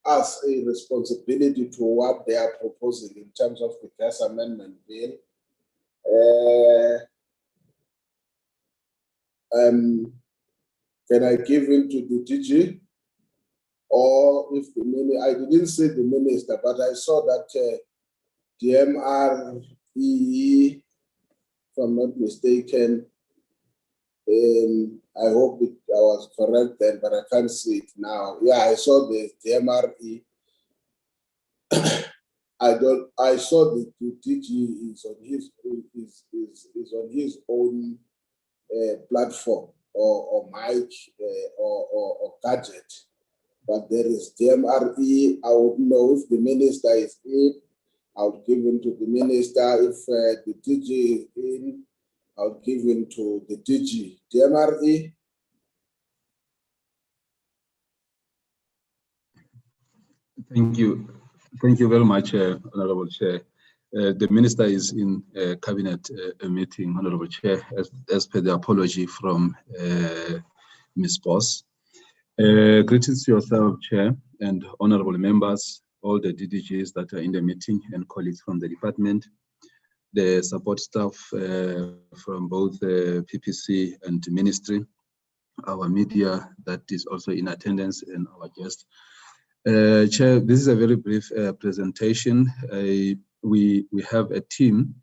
us a responsibility to what they are proposing in terms of the gas amendment bill. Can I give in to the DG? Or if the minister, I didn't see the minister, but I saw that DMRE, if I'm not mistaken, I hope I was correct then, but I can't see it now. Yeah, I saw the DMRE. I saw the DG is on his own platform or mic or gadget. But there is DMRE. I would know if the minister is in. I would give in to the minister. If the DG is in, I would give in to the DG. DMRE. Thank you. Thank you very much, Honorable Chair. The minister is in a cabinet meeting, Honorable Chair, as per the apology from Ms. Boss. Greetings to yourself, Chair, and honorable members, all the DDGs that are in the meeting, and colleagues from the department, the support staff from both PPC and ministry, our media that is also in attendance, and our guests. Chair, this is a very brief presentation. We have a team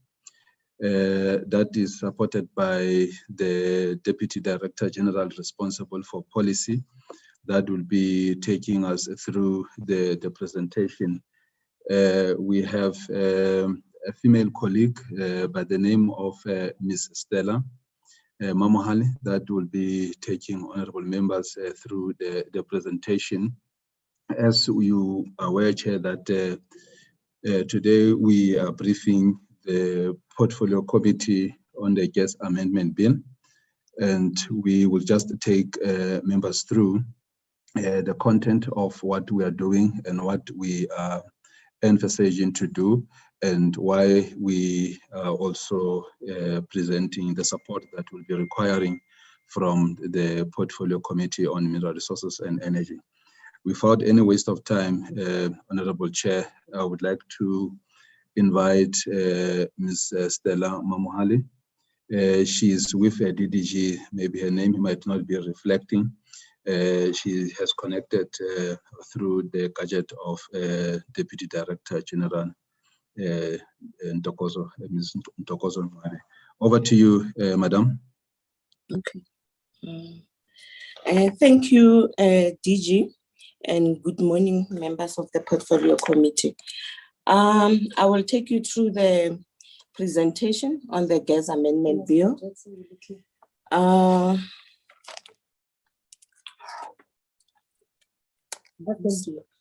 that is supported by the Deputy Director General responsible for policy that will be taking us through the presentation. We have a female colleague by the name of Ms. Stella Mamohale that will be taking honorable members through the presentation. As you are aware, Chair, that today we are briefing the Portfolio Committee on the Gas Amendment Bill, and we will just take members through the content of what we are doing and what we are emphasizing to do, and why we are also presenting the support that will be requiring from the Portfolio Committee on Mineral Resources and Energy. Without any waste of time, Honorable Chair, I would like to invite Ms. Stella Mamohale. She is with a DDG, maybe her name might not be reflecting. She has connected through the gadget of Deputy Director General Ntokozo, Ms. Ntokozo. Over to you, Madam. Okay. Thank you, DG, and good morning, members of the Portfolio Committee. I will take you through the presentation on the Gas Amendment Bill.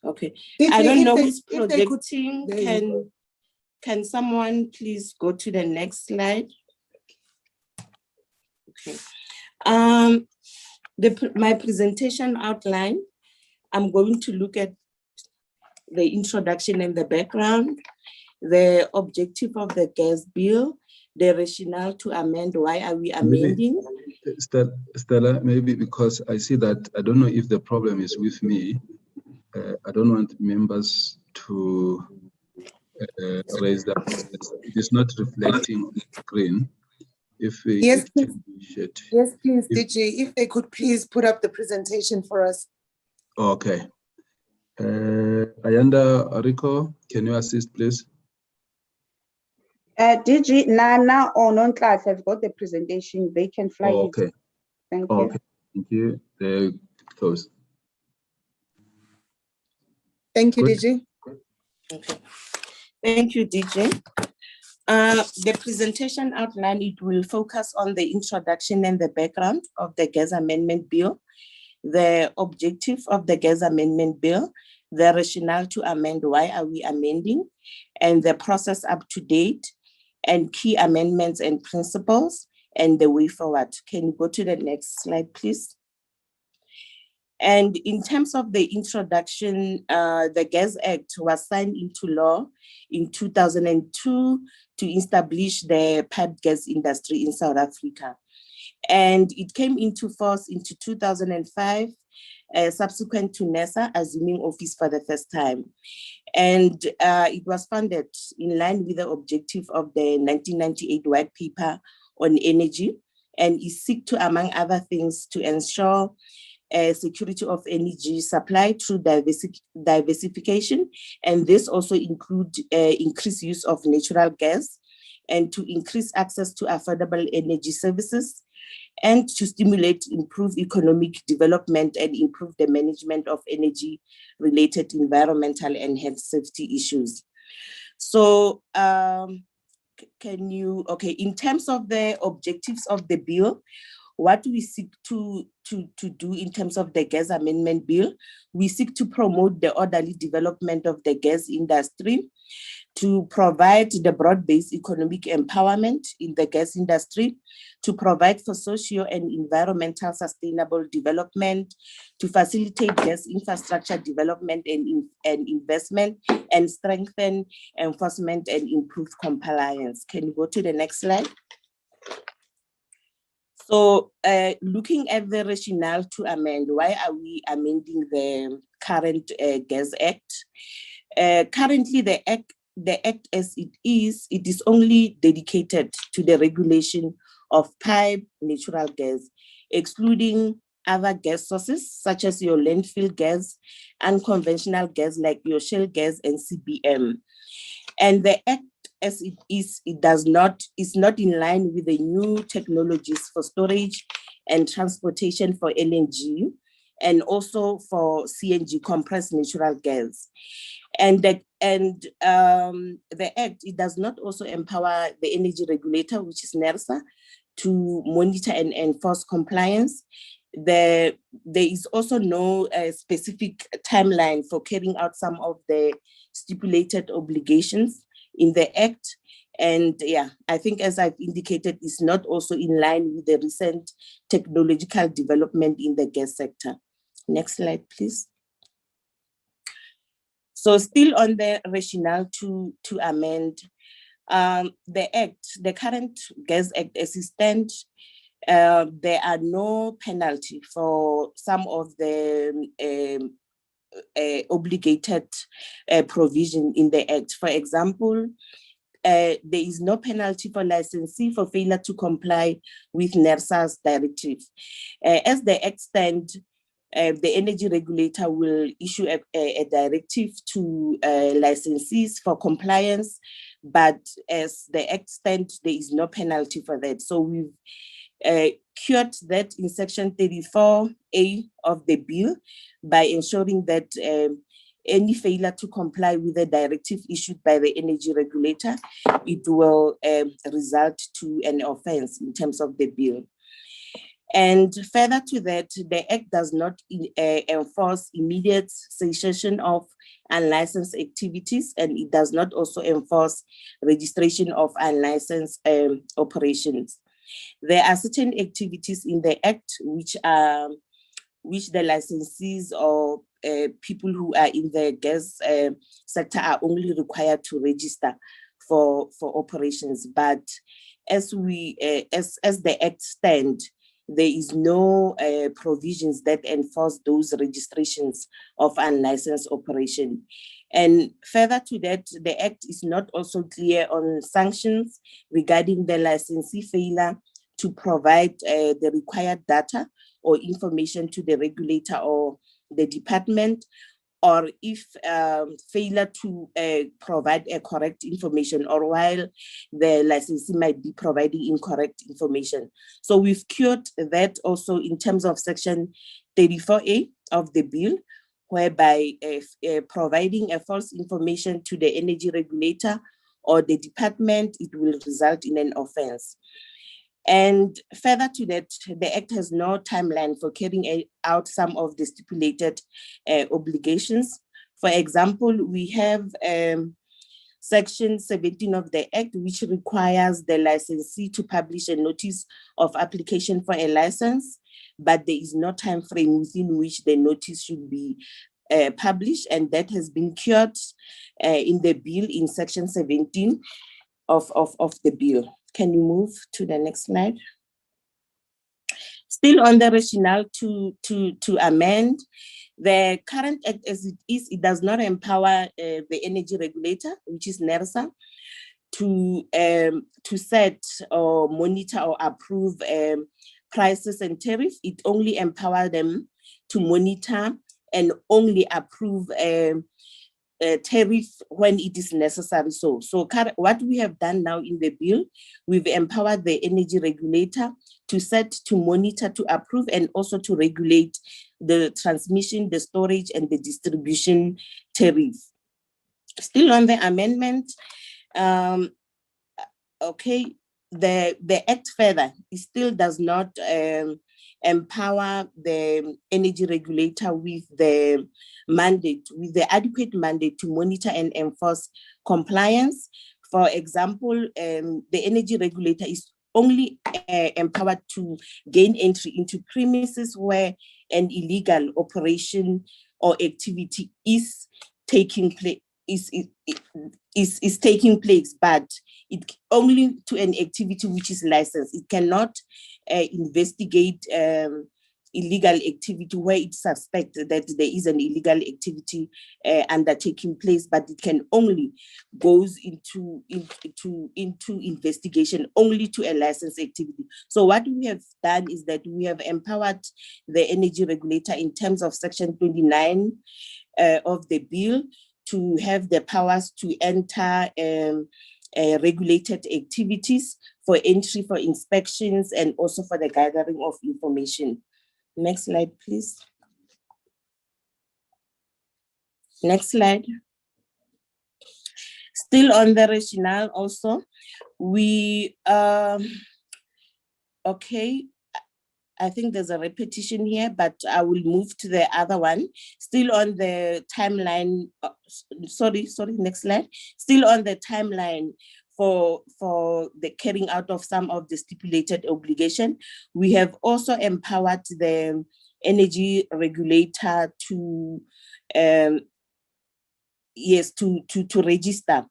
Okay. I don't know who's projecting. Can someone please go to the next slide? Okay. My presentation outline, I'm going to look at the introduction and the background, the objective of the gas bill, the rationale to amend, why are we amending? Maybe, Stella, maybe because I see that, I don't know if the problem is with me. I don't want members to raise that. It is not reflecting on the screen. Yes, please. Yes, please, DG. If they could please put up the presentation for us. Okay. Ayanda Ariko, can you assist, please? DG, Nana or non-class have got the presentation. They can fly it. Okay. Thank you. Okay. Thank you. They're close. Thank you, Good. DG. Okay. Thank you, DJ. The presentation outline, it will focus on the introduction and the background of the Gas Amendment Bill, the objective of the Gas Amendment Bill, the rationale to amend, why are we amending, and the process up to date, and key amendments and principles, and the way forward. Can you go to the next slide, please? And in terms of the introduction, the Gas Act was signed into law in 2002 to establish the pipe gas industry in South Africa. And it came into force into 2005, subsequent to NERSA assuming office for the first time. And it was funded in line with the objective of the 1998 white paper on energy, and is seek to, among other things, to ensure security of energy supply through diversification. And this also include increased use of natural gas, and to increase access to affordable energy services, and to stimulate improved economic development and improve the management of energy-related environmental and health safety issues. So in terms of the objectives of the bill, what we seek to do in terms of the gas amendment bill, we seek to promote the orderly development of the gas industry, to provide the broad-based economic empowerment in the gas industry, to provide for socio and environmental sustainable development, to facilitate gas infrastructure development and investment, and strengthen enforcement and improve compliance. Can you go to the next slide? So looking at the rationale to amend, why are we amending the current Gas Act? Currently, the Act as it is only dedicated to the regulation of pipe natural gas, excluding other gas sources such as your landfill gas, unconventional gas like your shale gas and CBM. And the Act as it is not in line with the new technologies for storage and transportation for LNG, and also for CNG, compressed natural gas. And the Act, it does not also empower the energy regulator, which is NERSA, to monitor and enforce compliance. There is also no specific timeline for carrying out some of the stipulated obligations in the Act. And yeah, I think, as I've indicated, it's not also in line with the recent technological development in the gas sector. Next slide, please. So still on the rationale to amend, the Act, the current Gas Act as it stands, there are no penalty for some of the obligated provision in the Act. For example, there is no penalty for licensee for failure to comply with NERSA's directive. As the Act stands, the energy regulator will issue a directive to licensees for compliance, but as the Act stands, there is no penalty for that. So we've cured that in Section 34A of the bill by ensuring that any failure to comply with the directive issued by the energy regulator, it will result to an offense in terms of the bill. And further to that, the Act does not enforce immediate cessation of unlicensed activities, and it does not also enforce registration of unlicensed operations. There are certain activities in the Act which the licensees or people who are in the gas sector are only required to register for operations. But as the Act stands, there is no provisions that enforce those registrations of unlicensed operation. And further to that, the Act is not also clear on sanctions regarding the licensee failure to provide the required data or information to the regulator or the department, or if failure to provide a correct information, or while the licensee might be providing incorrect information. So we've cured that also in terms of Section 34A of the bill, whereby providing a false information to the energy regulator or the department, it will result in an offense. And further to that, the Act has no timeline for carrying out some of the stipulated obligations. For example, we have Section 17 of the Act, which requires the licensee to publish a notice of application for a license, but there is no time frame within which the notice should be published, and that has been cured in the bill in Section 17 of the bill. Can you move to the next slide? Still on the rationale to amend, the current act as it is, it does not empower the energy regulator, which is NERSA, to set or monitor or approve prices and tariff. It only empowers them to monitor and only approve tariff when it is necessary. So what we have done now in the bill, we've empowered the energy regulator to set, to monitor, to approve, and also to regulate the transmission, the storage, and the distribution tariff. Still on the amendment, okay, the act further, it still does not empower the energy regulator with the mandate, with the adequate mandate to monitor and enforce compliance. For example, the energy regulator is only empowered to gain entry into premises where an illegal operation or activity is taking place, is taking place, but it only to an activity which is licensed. It cannot investigate illegal activity where it's suspected that there is an illegal activity undertaking place, but it can only goes into investigation only to a licensed activity. So what we have done is that we have empowered the energy regulator in terms of Section 29 of the bill to have the powers to enter regulated activities for entry, for inspections, and also for the gathering of information. Next slide, please. Next slide. Still on the rationale also, we, okay, I think there's a repetition here, but I will move to the other one. Still on the timeline, sorry, next slide. Still on the timeline for the carrying out of some of the stipulated obligation, we have also empowered the energy regulator to, yes, to register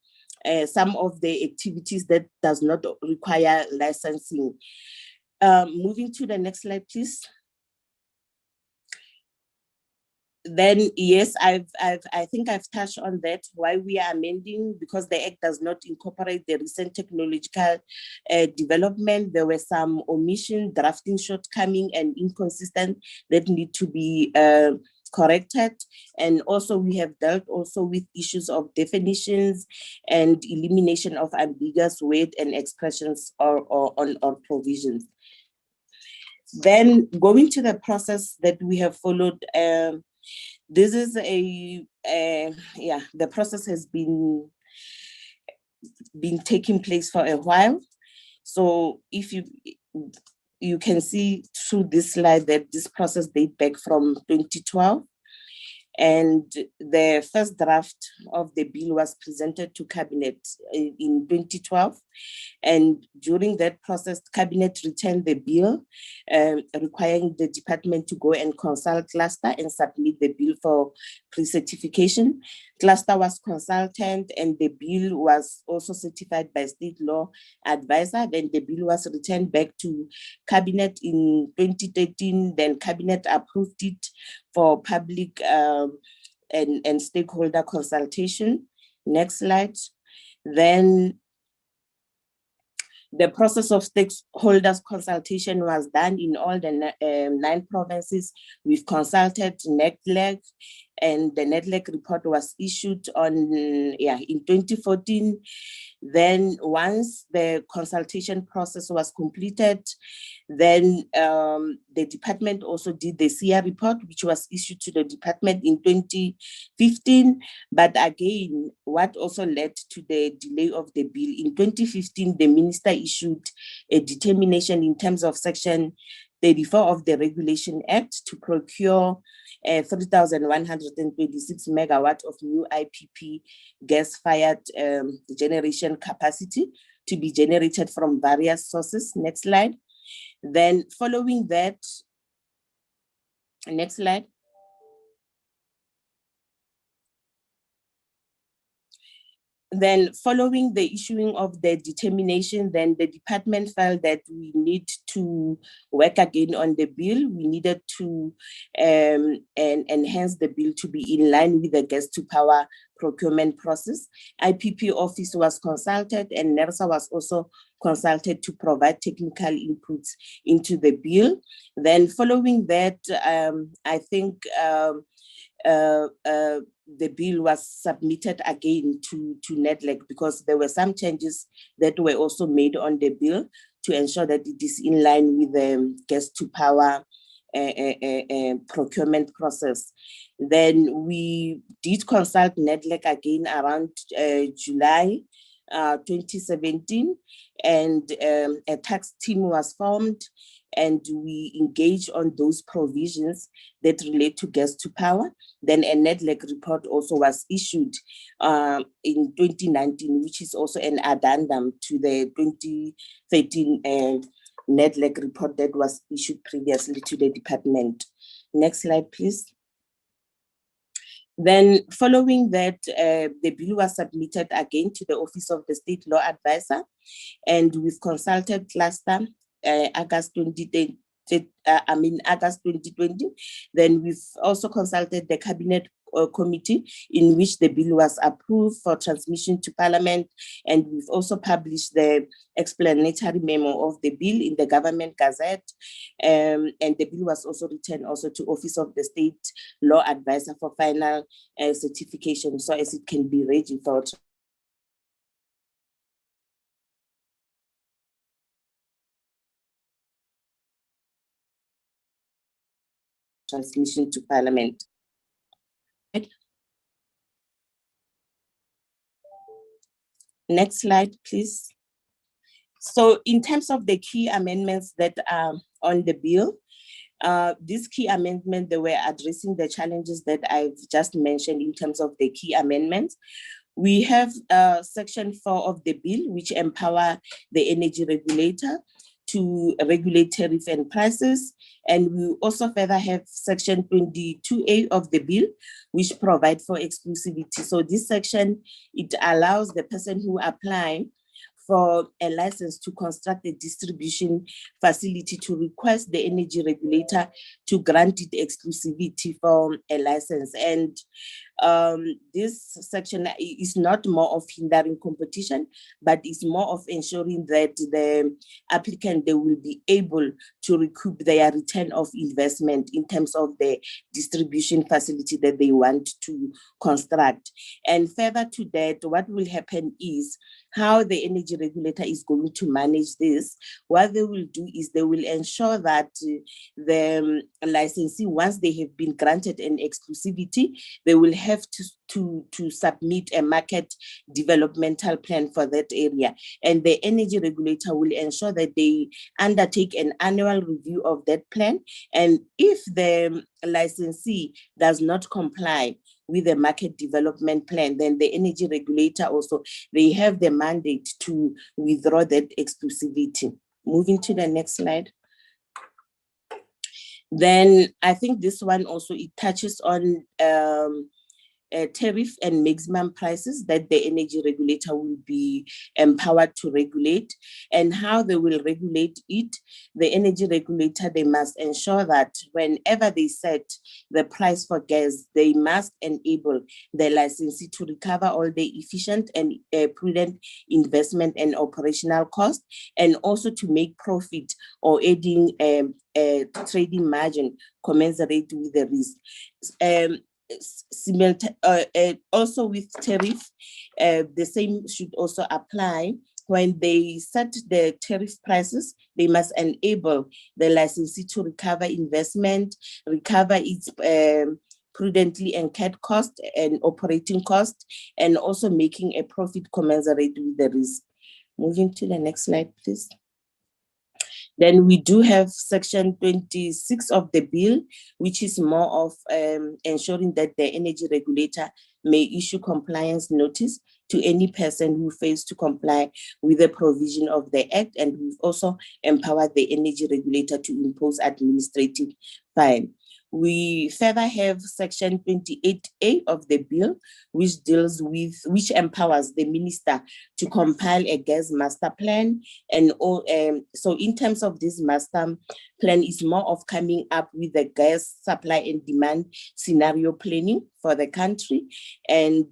some of the activities that does not require licensing. Moving to the next slide, please. Then, yes, I think I've touched on that, why we are amending, because the Act does not incorporate the recent technological development. There were some omission, drafting shortcoming, and inconsistent that need to be corrected. And also we have dealt also with issues of definitions and elimination of ambiguous word and expressions or provisions. Then going to the process that we have followed, this is the process has been taking place for a while. So if you can see through this slide that this process dates back from 2012. And the first draft of the bill was presented to Cabinet in 2012. And during that process, Cabinet returned the bill, requiring the department to go and consult Cluster and submit the bill for pre-certification. Cluster was consulted and the bill was also certified by State Law Advisor. Then the bill was returned back to Cabinet in 2013. Then Cabinet approved it for public and stakeholder consultation. Next slide. Then the process of stakeholders consultation was done in all the 9 provinces. We've consulted NEDLAC, and the NEDLAC report was issued in 2014. Then once the consultation process was completed, then the department also did the CR report, which was issued to the department in 2015. But again, what also led to the delay of the bill, in 2015, the minister issued a determination in terms of Section 34 of the Regulation Act to procure 3,126 megawatt of new IPP gas-fired generation capacity to be generated from various sources. Next slide. Then following that, next slide. Then following the issuing of the determination, then the department felt that we need to work again on the bill. We needed to enhance the bill to be in line with the gas to power procurement process. IPP office was consulted and NERSA was also consulted to provide technical inputs into the bill. Then following that, I think the bill was submitted again to NEDLAC because there were some changes that were also made on the bill to ensure that it is in line with the gas to power procurement process. Then we did consult NEDLAC again around July 2017, and a tax team was formed, and we engage on those provisions that relate to gas to power. Then a NEDLAC report also was issued in 2019, which is also an addendum to the 2013 NEDLAC report that was issued previously to the department. Next slide, please. Then following that, the bill was submitted again to the Office of the State Law Advisor, and we've consulted cluster August 2020. Then we've also consulted the Cabinet Committee in which the bill was approved for transmission to Parliament, and we've also published the explanatory memo of the bill in the Government Gazette, and the bill was also returned also to Office of the State Law Advisor for final certification, so as it can be ready for transmission to Parliament. Next slide, please. So in terms of the key amendments that are on the bill, these key amendments, they were addressing the challenges that I've just mentioned in terms of the key amendments. We have section 4 of the bill, which empower the energy regulator to regulate tariff and prices. And we also further have section 22A of the bill, which provide for exclusivity. So this section, it allows the person who apply for a license to construct a distribution facility to request the energy regulator to grant it exclusivity for a license. And this section is not more of hindering competition, but is more of ensuring that the applicant, they will be able to recoup their return of investment in terms of the distribution facility that they want to construct. And further to that, what will happen is how the energy regulator is going to manage this. What they will do is they will ensure that the licensee, once they have been granted an exclusivity, they will have to submit a market developmental plan for that area. And the energy regulator will ensure that they undertake an annual review of that plan. And if the licensee does not comply with the market development plan, then the energy regulator also, they have the mandate to withdraw that exclusivity. Moving to the next slide. Then I think this one also, it touches on tariff and maximum prices that the energy regulator will be empowered to regulate, and how they will regulate it. The energy regulator, they must ensure that whenever they set the price for gas, they must enable the licensee to recover all the efficient and prudent investment and operational costs, and also to make profit or adding a trading margin commensurate with the risk. Also with tariff, the same should also apply. When they set the tariff prices, they must enable the licensee to recover investment, recover its prudently incurred cost and operating cost, and also making a profit commensurate with the risk. Moving to the next slide, please. Then we do have section 26 of the bill, which is more of ensuring that the energy regulator may issue compliance notice to any person who fails to comply with the provision of the Act. And we've also empowered the energy regulator to impose administrative fine. We further have section 28A of the bill, which empowers the minister to compile a gas master plan. And so in terms of this master plan, is more of coming up with the gas supply and demand scenario planning for the country. And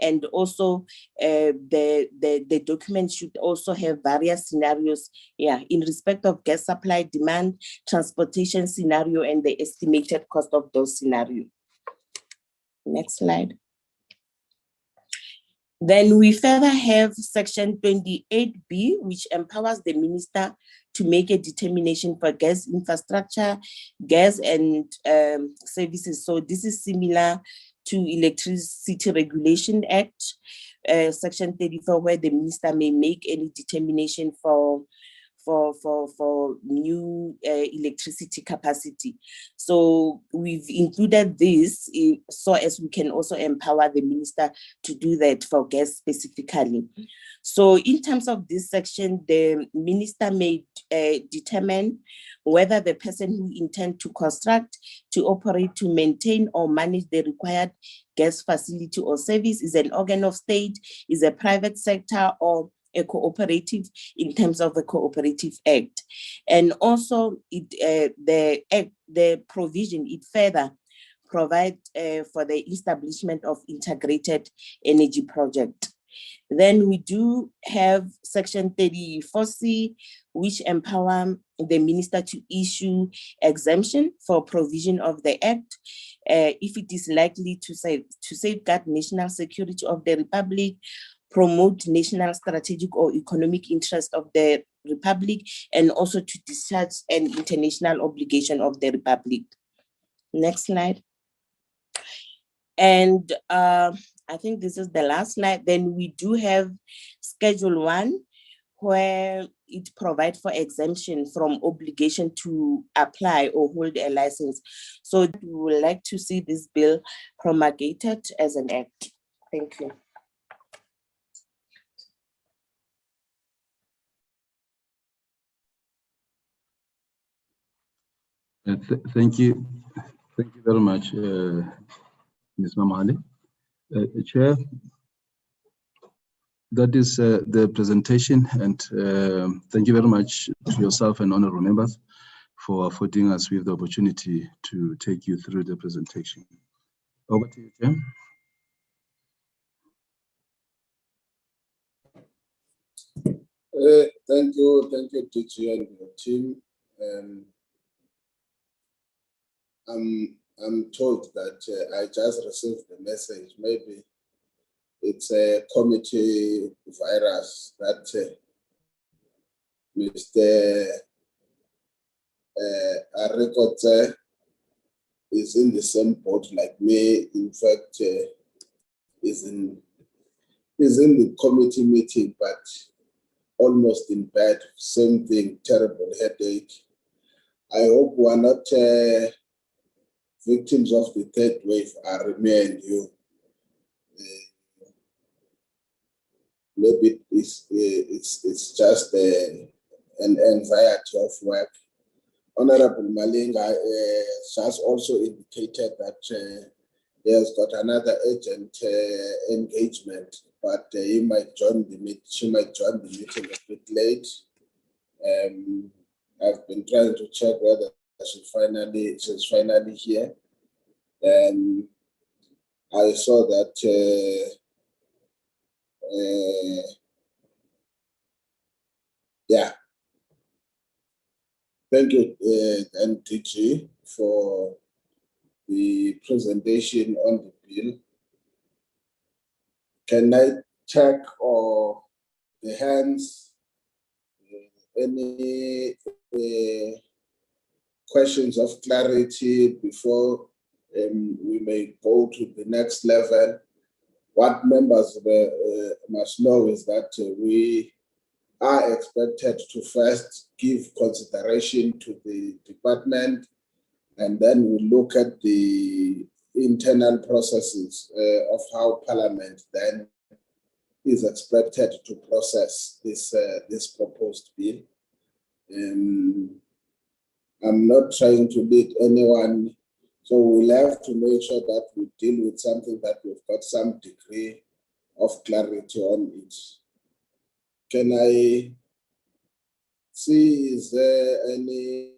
and also the document should also have various scenarios in respect of gas supply, demand, transportation scenario, and the estimated cost of those scenarios. Next slide. Then we further have section 28B, which empowers the minister to make a determination for gas infrastructure, gas and services. So this is similar to Electricity Regulation Act, section 34, where the minister may make any determination for new electricity capacity. So we've included this so as we can also empower the minister to do that for gas specifically. So in terms of this section, the minister may determine whether the person who intends to construct, to operate, to maintain or manage the required gas facility or service is an organ of state, is a private sector, or a cooperative in terms of the Cooperative Act. And also the provision, it further provides for the establishment of integrated energy project. Then we do have section 34C, which empower the minister to issue exemption for provision of the act if it is likely to safeguard national security of the Republic, promote national strategic or economic interest of the Republic, and also to discharge an international obligation of the Republic. Next slide. And I think this is the last slide. Then we do have Schedule 1, where it provides for exemption from obligation to apply or hold a license. So we would like to see this bill promulgated as an act. Thank you. Thank you. Thank you very much, Ms. Mamali. Chair, that is the presentation, and thank you very much to yourself and honorable members for affording us with the opportunity to take you through the presentation. Over to you, Chair. Thank you, DG and your team. I'm told that I just received the message. Maybe it's a committee virus that Mr. Arikotse is in the same boat like me. In fact, is in the committee meeting, but almost in bed. Same thing, terrible headache. I hope we are not victims of the third wave. Are me and you. Maybe it's just an anxiety of work. Honorable Malinga has also indicated that he has got another urgent engagement, but he might join the meeting. She might join the meeting a bit late. I've been trying to check whether she's finally here. And I saw that. Yeah. Thank you, DG, for the presentation on the bill. Can I check or the hands? Any questions of clarity before we may go to the next level? What members must know is that we are expected to first give consideration to the department, and then we look at the internal processes of how Parliament then is expected to process this proposed bill. I'm not trying to lead anyone. So we'll have to make sure that we deal with something that we've got some degree of clarity on it. Can I see, is there any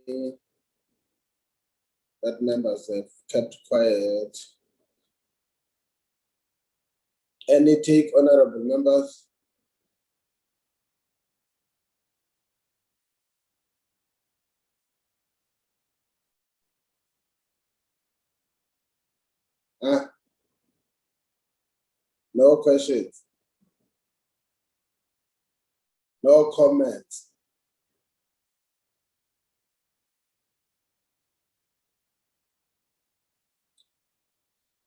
that members have kept quiet? Any take, honorable members? No questions? No comments?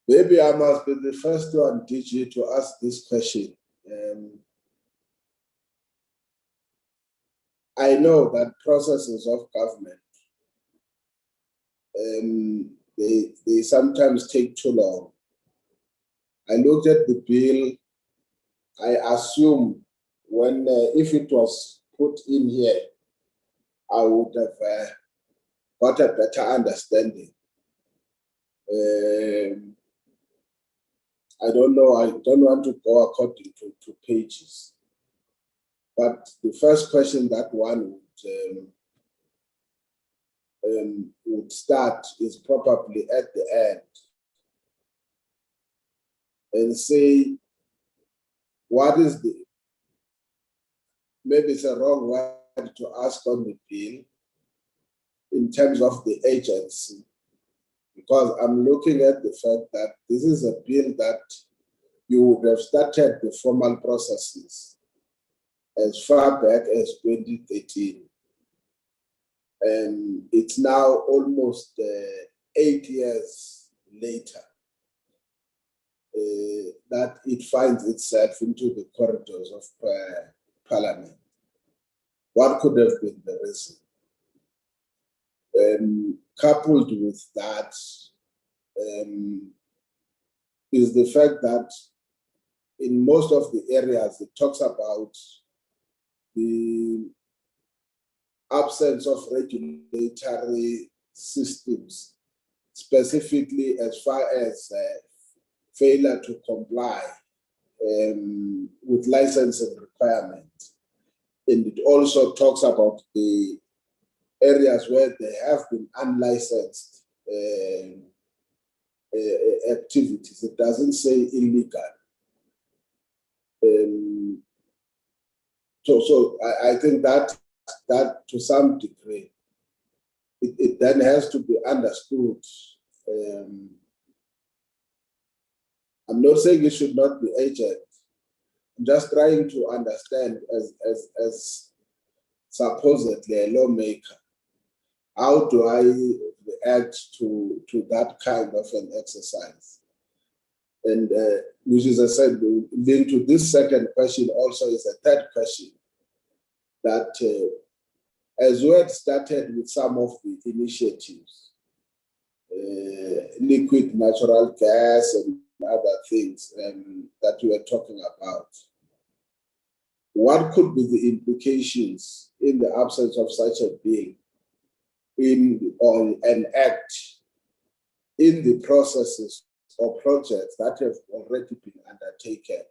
Maybe I must be the first one, DG, to ask this question. I know that processes of government, they sometimes take too long. I looked at the bill. I assume when, if it was put in here, I would have got a better understanding. I don't know, I don't want to go according to pages. But the first question that one would start is probably at the end and say, what is the, maybe it's a wrong word to ask on the bill in terms of the agency, because I'm looking at the fact that this is a bill that you would have started the formal processes as far back as 2013. And it's now almost 8 years later that it finds itself into the corridors of Parliament. What could have been the reason? Coupled with that is the fact that in most of the areas it talks about the absence of regulatory systems, specifically as far as failure to comply with licensing requirements. And it also talks about the areas where there have been unlicensed activities. It doesn't say illegal. So I think that to some degree, it then has to be understood. I'm not saying it should not be agent. I'm just trying to understand as supposedly a lawmaker, how do I react to that kind of an exercise? And which is, I said, linked to this second question also is a third question that as we had started with some of the initiatives, liquid natural gas and other things that we were talking about, what could be the implications in the absence of such a bill on an act in the processes or projects that have already been undertaken,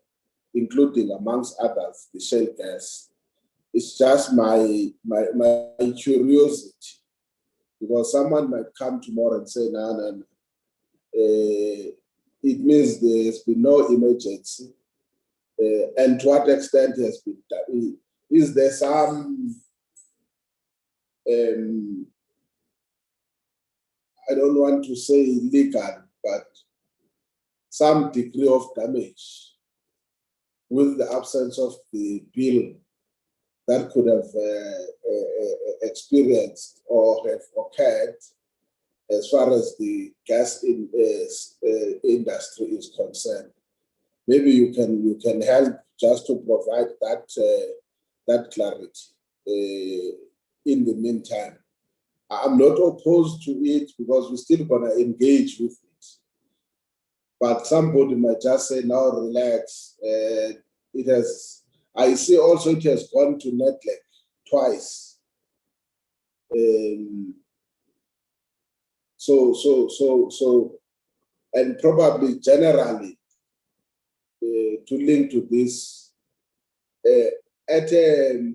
including amongst others, the shale gas? It's just my curiosity, because someone might come tomorrow and say, no, it means there's been no emergency. And to what extent has been done? Is there some, I don't want to say illegal, but some degree of damage with the absence of the bill that could have experienced or have occurred as far as the gas industry is concerned? Maybe you can help just to provide that clarity in the meantime. I'm not opposed to it because we're still going to engage with it. But somebody might just say, now relax. It has, I see also it has gone to NEDLAC twice. And probably generally to link to this at a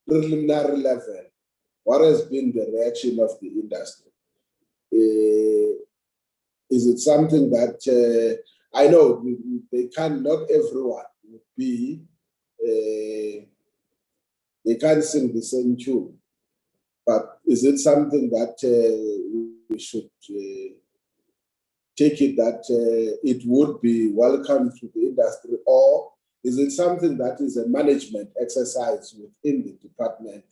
preliminary level, what has been the reaction of the industry? Is it something that I know they can't, not everyone would be, they can't sing the same tune, but is it something that we should take it that it would be welcome to the industry, or is it something that is a management exercise within the department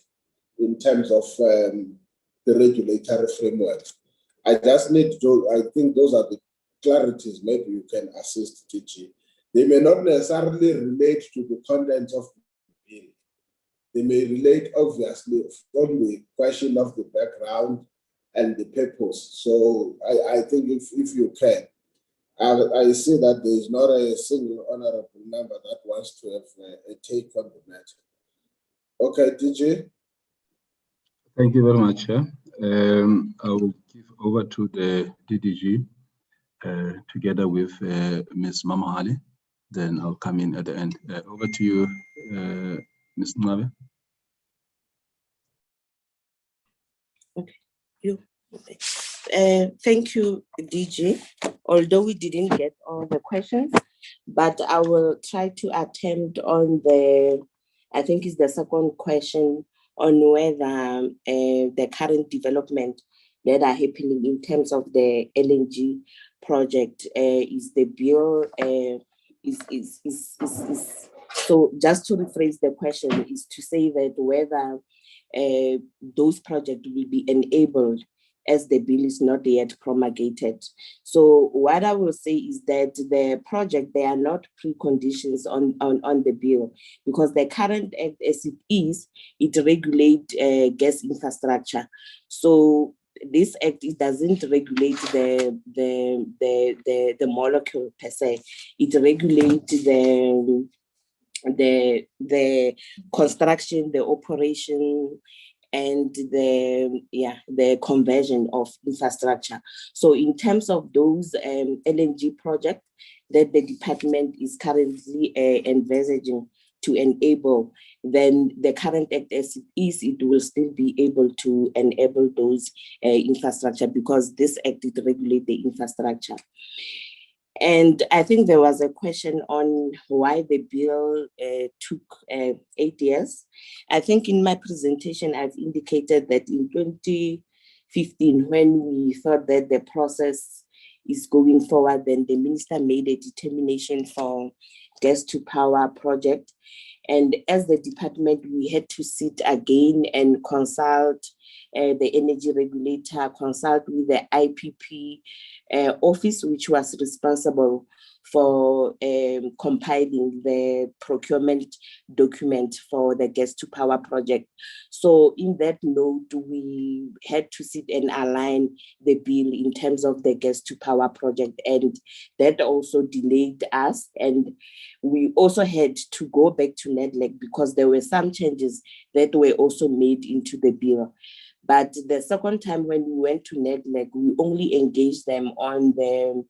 in terms of the regulatory framework? I just need to, I think those are the clarities maybe you can assist DG. They may not necessarily relate to the content of the bill. They may relate obviously from the question of the background and the purpose. So I think if you can, I see that there is not a single honorable member that wants to have a take on the matter. Okay, DG. Thank you very much. I will give over to the DDG together with Ms. Mamahali. Then I'll come in at the end. Over to you, Ms. Nabe. Okay, you. Okay. Thank you, DG. Although we didn't get all the questions, but I will try to attempt on the, I think it's the second question on whether the current development that are happening in terms of the LNG project is the bill so just to rephrase the question is to say that whether those projects will be enabled as the bill is not yet promulgated. So what I will say is that the project, there are not preconditions on the bill, because the current act as it is, it regulates gas infrastructure. So this act, it doesn't regulate the molecule per se. It regulates the construction, the operation, and the conversion of infrastructure. So in terms of those LNG projects that the department is currently envisaging to enable, then the current act as it is, it will still be able to enable those infrastructure, because this act, it regulates the infrastructure. And I think there was a question on why the bill took 8 years. I think in my presentation, I've indicated that in 2015, when we thought that the process is going forward, then the minister made a determination for gas to power project. And as the department, we had to sit again and consult the energy regulator, consult with the IPP office, which was responsible for compiling the procurement document for the gas to power project. So in that note, we had to sit and align the bill in terms of the gas to power project, and that also delayed us. And we also had to go back to NEDLAC because there were some changes that were also made into the bill. But the second time when we went to NEDLAC, we only engaged them on the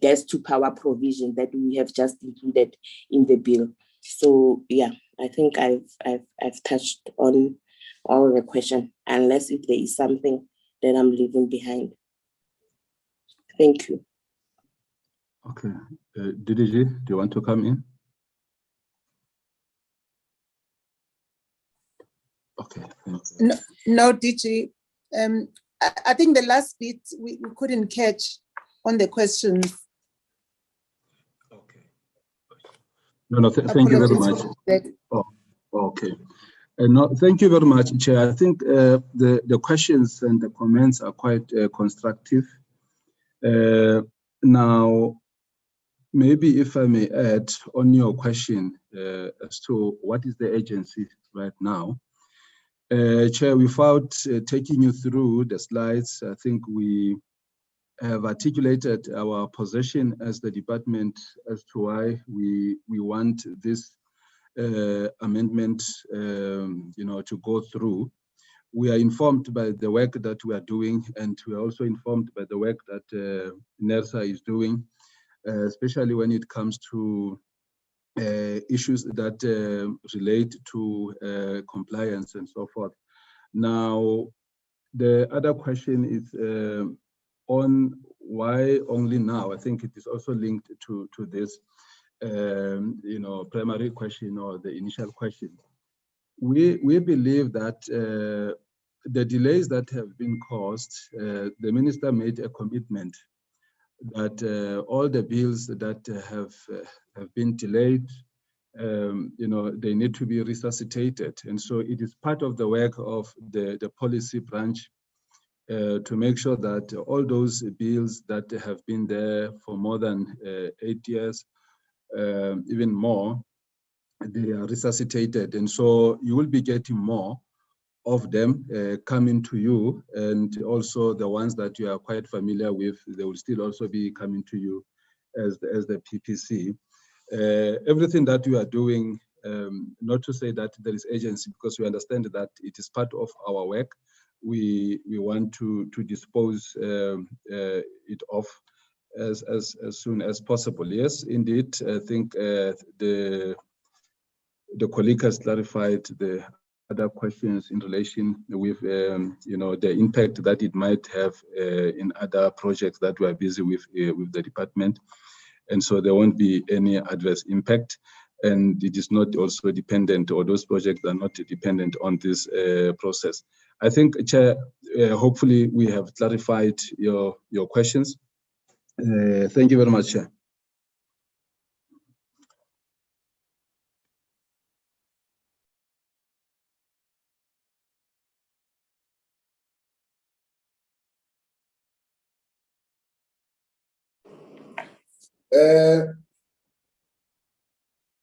gas to power provision that we have just included in the bill. So yeah, I think I've touched on all the question, unless if there is something that I'm leaving behind. Thank you. Okay, DDG, do you want to come in? Okay. No, DG. I think the last bit we couldn't catch on the questions. Okay. No, thank you very much. Oh, okay. No, thank you very much, Chair. I think the questions and the comments are quite constructive. Now, maybe if I may add on your question as to what is the agency right now. Chair, without taking you through the slides, I think we have articulated our position as the department as to why we want this amendment, to go through. we are informed by the work that we are doing, and we are also informed by the work that NERSA is doing, especially when it comes to issues that relate to compliance and so forth. Now, the other question is on why only now. I think it is also linked to this, primary question or the initial question. We believe that the delays that have been caused, the minister made a commitment that all the bills that have been delayed, they need to be resuscitated. And so it is part of the work of the policy branch to make sure that all those bills that have been there for more than 8 years, even more, they are resuscitated. And so you will be getting more of them coming to you, and also the ones that you are quite familiar with, they will still also be coming to you as the PPC. Everything that you are doing, not to say that there is agency, because we understand that it is part of our work. We want to dispose it off as soon as possible. Yes, indeed, I think the colleague has clarified the other questions in relation with the impact that it might have in other projects that we are busy with the department. And so there won't be any adverse impact. And it is not also dependent, or those projects are not dependent on this process. I think, Chair, hopefully we have clarified your questions. Thank you very much, Chair.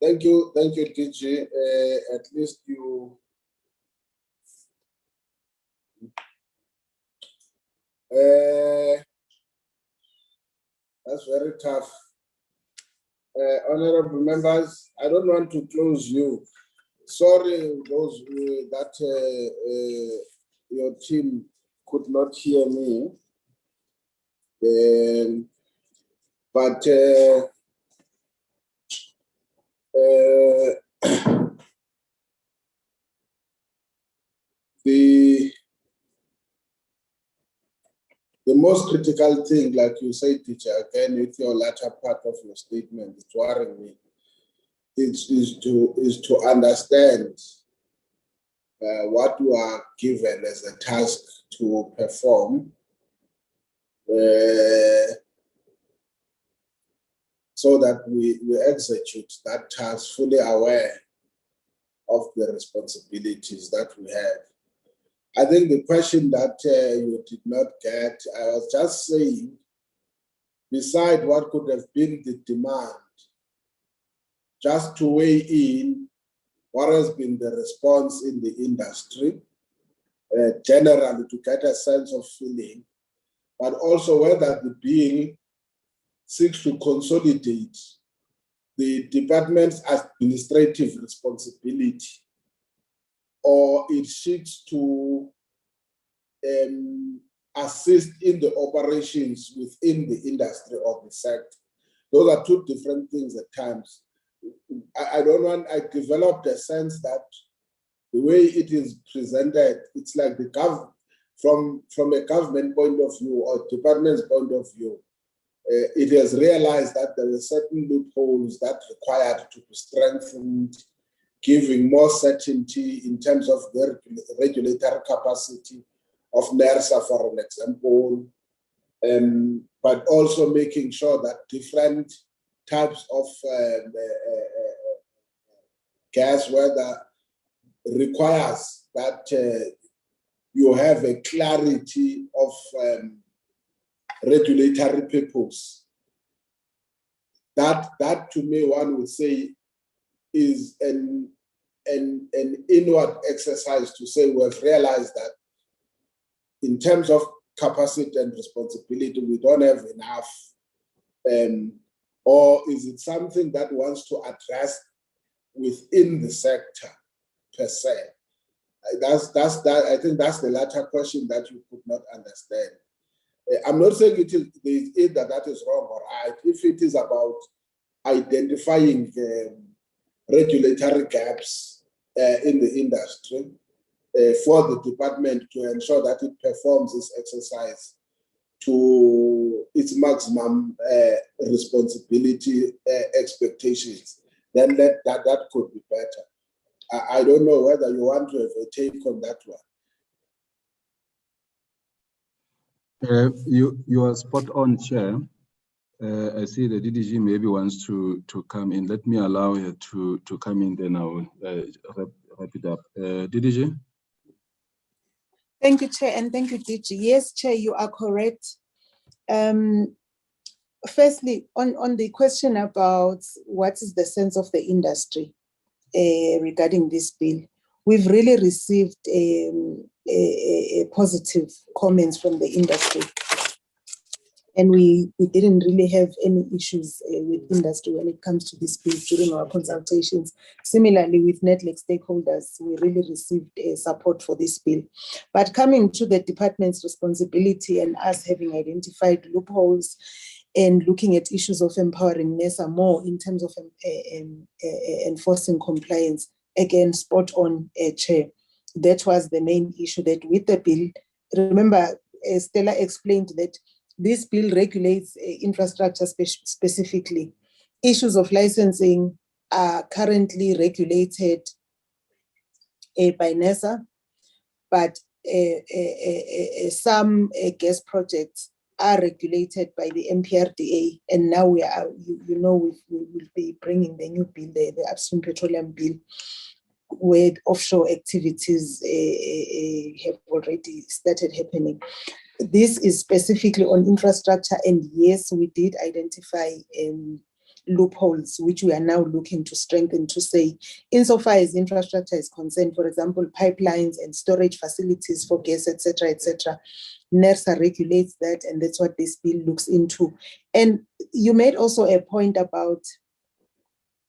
Thank you, DG. At least you that's very tough. Honorable members, I don't want to close you. Sorry, those that your team could not hear me. But the most critical thing, like you said, teacher, again, with your latter part of your statement, it's worrying me, is to understand what you are given as a task to perform, so that we execute that task fully aware of the responsibilities that we have. I think the question that you did not get, I was just saying, beside what could have been the demand, just to weigh in what has been the response in the industry, generally to get a sense of feeling, but also whether the bill seeks to consolidate the department's administrative responsibility, or it seeks to assist in the operations within the industry or the sector. Those are two different things at times. I developed a sense that the way it is presented, it's like the government, from a government point of view or department's point of view, it has realized that there were certain loopholes that required to be strengthened, giving more certainty in terms of the regulatory capacity of NERSA, for an example, but also making sure that different types of gas weather requires that you have a clarity of regulatory purpose. That to me, one would say, is an inward exercise to say we have realized that in terms of capacity and responsibility, we don't have enough, or is it something that wants to address within the sector per se? I think that's the latter question that you could not understand. I'm not saying it is either that is wrong or right. If it is about identifying regulatory gaps in the industry for the department to ensure that it performs its exercise to its maximum responsibility expectations, then that could be better. I don't know whether you want to have a take on that one. You are spot on, Chair. I see the DDG maybe wants to come in. Let me allow her to come in, then I will wrap it up. DDG? Thank you, Chair, and thank you, DG. Yes, Chair, you are correct. Firstly, on the question about what is the sense of the industry regarding this bill, we've really received a positive comments from the industry. And we didn't really have any issues with industry when it comes to this bill during our consultations. Similarly, with NEDLAC stakeholders, we really received support for this bill. But coming to the department's responsibility and us having identified loopholes and looking at issues of empowering NESA more in terms of enforcing compliance, again, spot on, Chair. That was the main issue, that with the bill, remember, Stella explained that this bill regulates infrastructure specifically. Issues of licensing are currently regulated by NESA, but some gas projects are regulated by the MPRDA, and now we will be bringing the new bill, the Upstream Petroleum Bill, where offshore activities have already started happening. This is specifically on infrastructure, and yes, we did identify loopholes, which we are now looking to strengthen, to say, insofar as infrastructure is concerned, for example, pipelines and storage facilities for gas, etc., NERSA regulates that, and that's what this bill looks into. And you made also a point about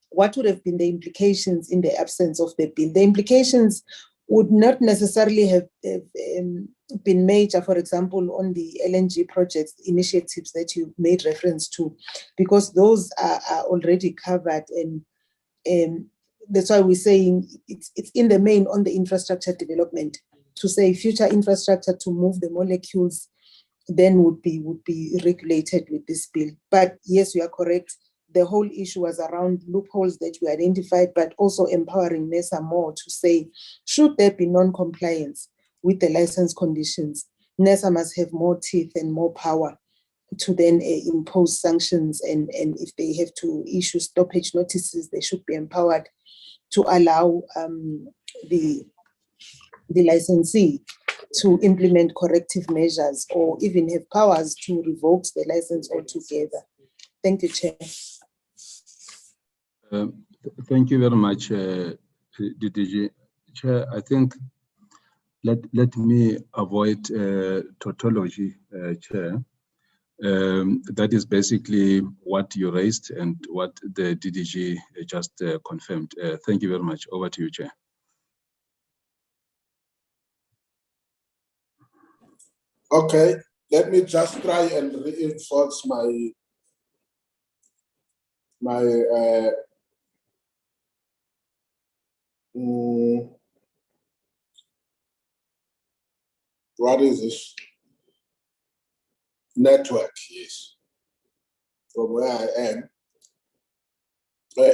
what would have been the implications in the absence of the bill. The implications would not necessarily have been major, for example, on the LNG projects initiatives that you made reference to, because those are already covered, and that's why we're saying it's in the main on the infrastructure development. To say future infrastructure to move the molecules then would be regulated with this bill. But yes, you are correct. The whole issue was around loopholes that we identified, but also empowering NESA more to say, should there be non-compliance with the license conditions, NESA must have more teeth and more power to then impose sanctions, and if they have to issue stoppage notices, they should be empowered to allow the licensee to implement corrective measures or even have powers to revoke the license altogether. Thank you, Chair. Thank you very much, DDG. Chair, I think let me avoid tautology, Chair. That is basically what you raised and what the DDG just confirmed. Thank you very much. Over to you, Chair. Okay, let me just try and reinforce my what is this? Network, yes, from where I am.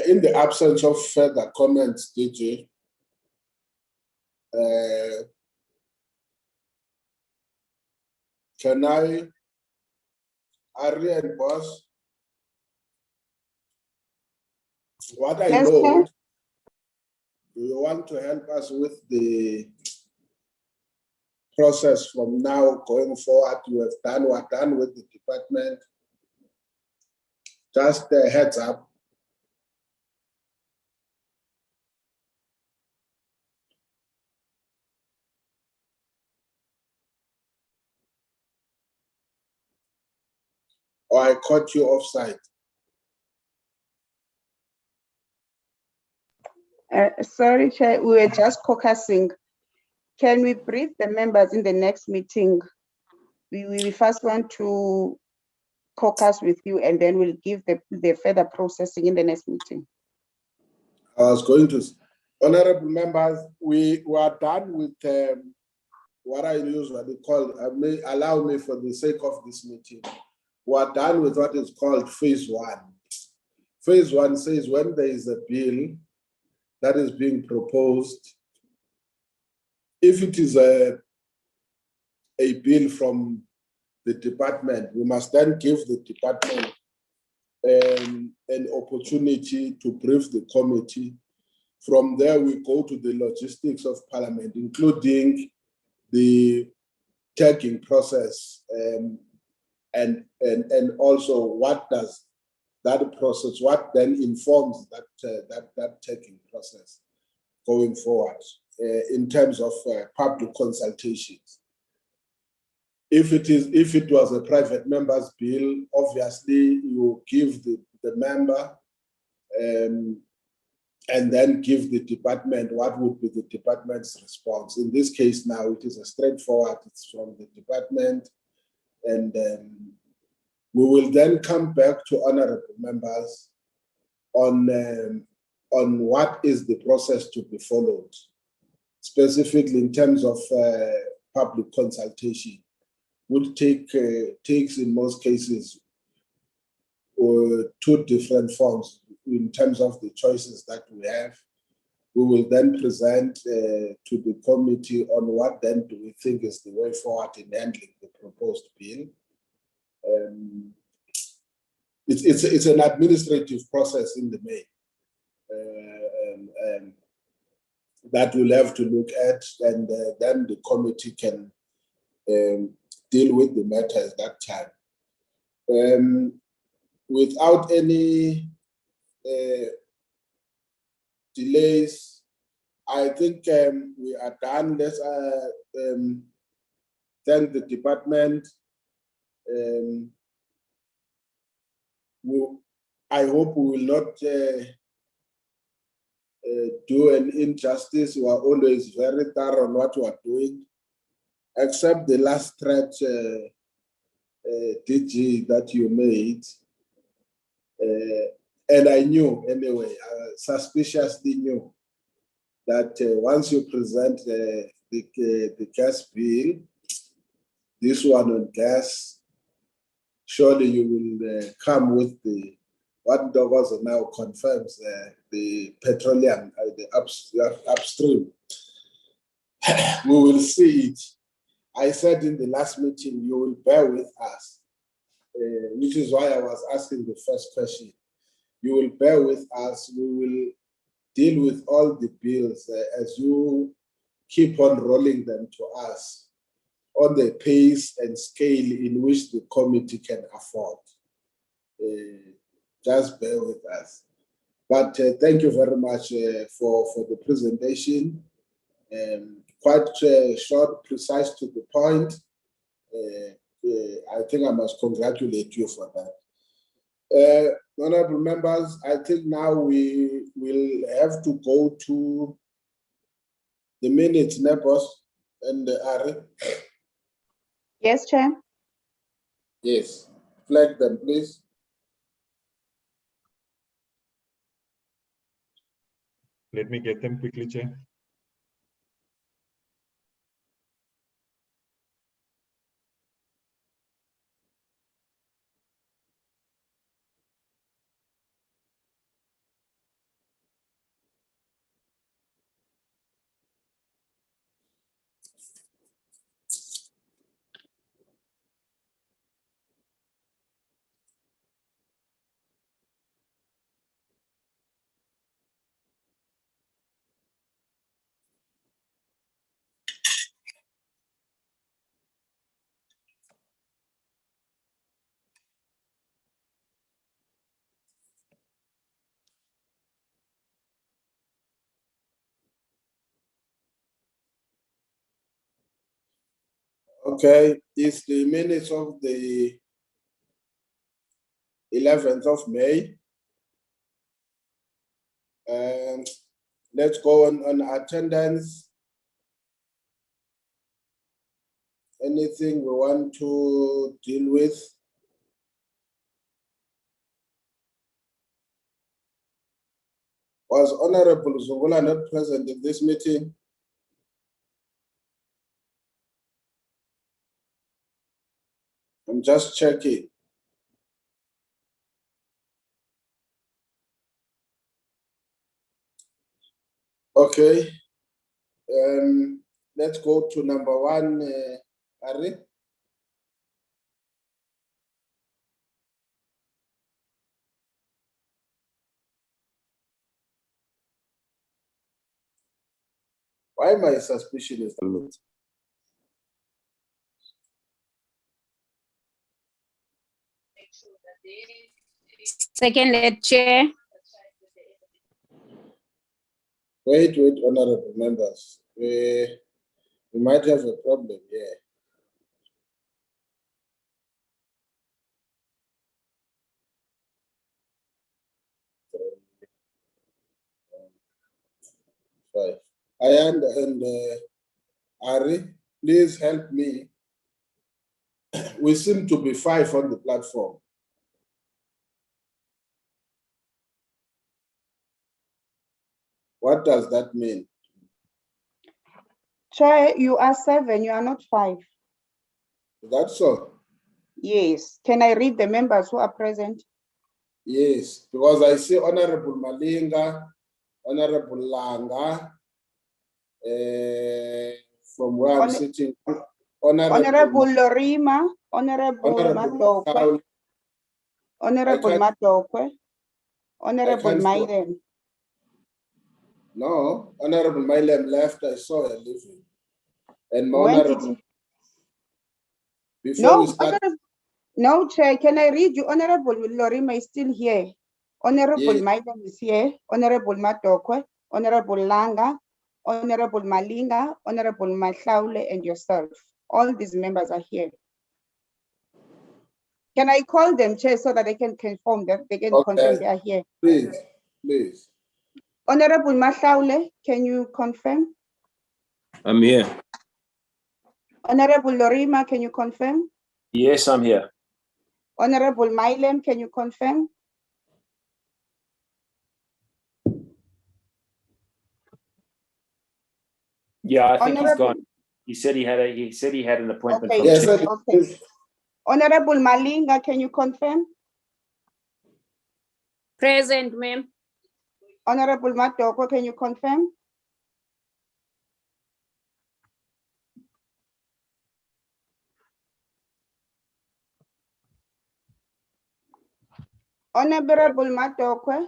In the absence of further comments, DG, can I, Ari and Boss, what I Yes, know, do you want to help us with the process from now going forward? You have done what done with the department. Just a heads up. Or I caught you offside. Sorry, Chair, we were just focusing Can we brief the members in the next meeting? We first want to caucus with you and then we'll give the further processing in the next meeting. I was going to, honorable members, we are done with what I usually call, allow me for the sake of this meeting, we are done with what is called phase one. Phase one says when there is a bill that is being proposed, if it is a bill from the department, we must then give the department an opportunity to brief the committee. From there, we go to the logistics of Parliament, including the tagging process, and also what does that process, what then informs that tagging process going forward in terms of public consultations. If it was a private member's bill, obviously you give the member and then give the department what would be the department's response. In this case now, it is a straightforward, it's from the department, and we will then come back to honorable members on what is the process to be followed, specifically in terms of public consultation, would takes in most cases two different forms in terms of the choices that we have. We will then present to the committee on what then do we think is the way forward in handling the proposed bill. It's an administrative process in the main that we'll have to look at, and then the committee can deal with the matter at that time. Without any delays, I think we are done. Let's thank the department. I hope we will not do an injustice. We are always very thorough on what we are doing, except the last threat, DG, that you made. And I knew anyway, suspiciously knew that once you present the gas bill, this one on gas, surely you will come with what Ntokozo now confirms, the petroleum, the upstream. We will see it. I said in the last meeting, you will bear with us, which is why I was asking the first question. You will bear with us. We will deal with all the bills as you keep on rolling them to us on the pace and scale in which the committee can afford. Just bear with us. But thank you very much for the presentation. Quite short, precise, to the point. I think I must congratulate you for that. Honorable members, I think now we will have to go to the minutes, Nepos and Ari. Yes, Chair. Yes, flag them, please. Let me get them quickly, Chair. Okay, it's the minutes of the 11th of May. And let's go on attendance. anything we want to deal with? Was Honorable Zungula not present in this meeting? I'm just checking. Okay. Let's go to number one, Ari. Why my suspicion is that Second, Chair. wait, honorable members. We might have a problem here. Five. Ayan and Ari, please help me. We seem to be 5 on the platform. What does that mean? Chair, you are 7, you are not 5. Is that so? Yes. Can I read the members who are present? Yes, because I see Honorable Malinga, Honorable Langa, from where I'm sitting, Honorable Lorima, Honorable Matokwe, Kaul. Honorable I can't- Matokwe, Honorable can't stop. Maiden. No, Honorable Mailem left, I saw her leaving. And my When did Honorable, you? before we No, start, no, Chair, can I read you? Honorable Lorima is still here. Honorable Yes. Maiden is here. Honorable Matokwe, Honorable Langa, Honorable Malinga, Honorable Mahlaule, and yourself. All these members are here. Can I call them, Chair, so that they can confirm that they can confirm Okay. they are here? please. Honorable Mahlaule, can you confirm? I'm here. Honorable Lorima, can you confirm? Yes, I'm here. Honorable Mailem, can you confirm? Yeah, I think he's Honorable- gone. He said he had an appointment. Okay. from Yes, Chair. sir. Okay. Honorable Malinga, can you confirm? Present, ma'am. Honorable Matoko, can you confirm? Honorable Matoko,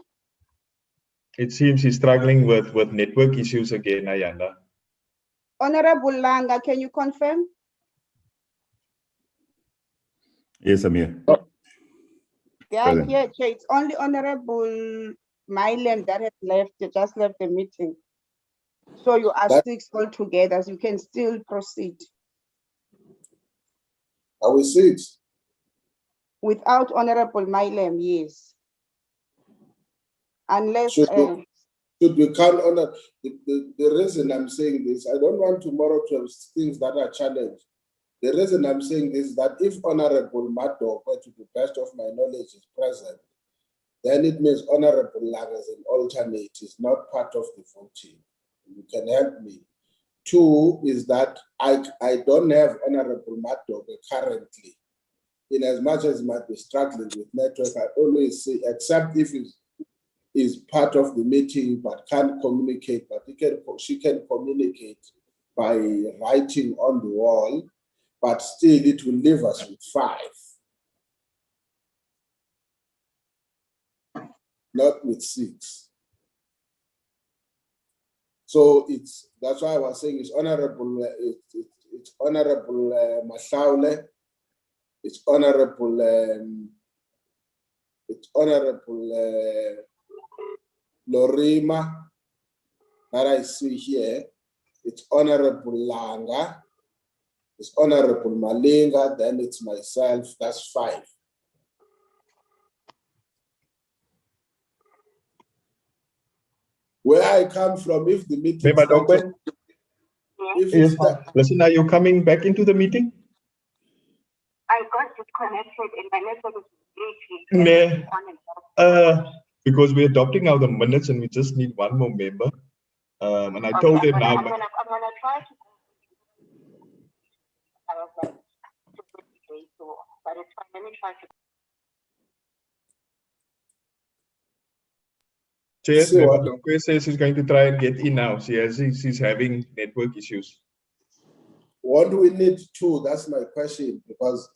It seems he's struggling with network issues again, Ayanda. Honorable Langa, can you confirm? Yes, I'm here. They are Present. here, Chair. It's only Honorable Mailem that has left, they just left the meeting. So you are That- 6 altogether, so you can still proceed. Are we 6? Without Honorable Mailem, yes. Unless, Should we count on the reason I'm saying this? I don't want tomorrow to have things that are challenged. The reason I'm saying this is that if Honorable Madok, to the best of my knowledge, is present, then it means Honorable Lang as an alternate is not part of the voting. You can help me. 2 is that I don't have Honorable Madok currently. In as much as he might be struggling with network, I always say, except if is part of the meeting but can't communicate, but she can communicate by writing on the wall, but still it will leave us with 5. Not with 6. So that's why I was saying it's Honorable, it's Honorable Mahlaule, it's Honorable Lorima that I see here. It's Honorable Langa, it's Honorable Malinga, then it's myself, that's 5. Where I come from, if the meeting Member Dokwe? if Yes, it's that, listen, are you coming back into the meeting? connected and my network is glitchy. Because we're adopting now the minutes and we just need one more member. And I told them now. I'm gonna try to. I was like, so, but it's fine. Let me try to. Chair, See what- Member Lopez says she's going to try and get in now. She's having network issues. What do we need to? That's my question, because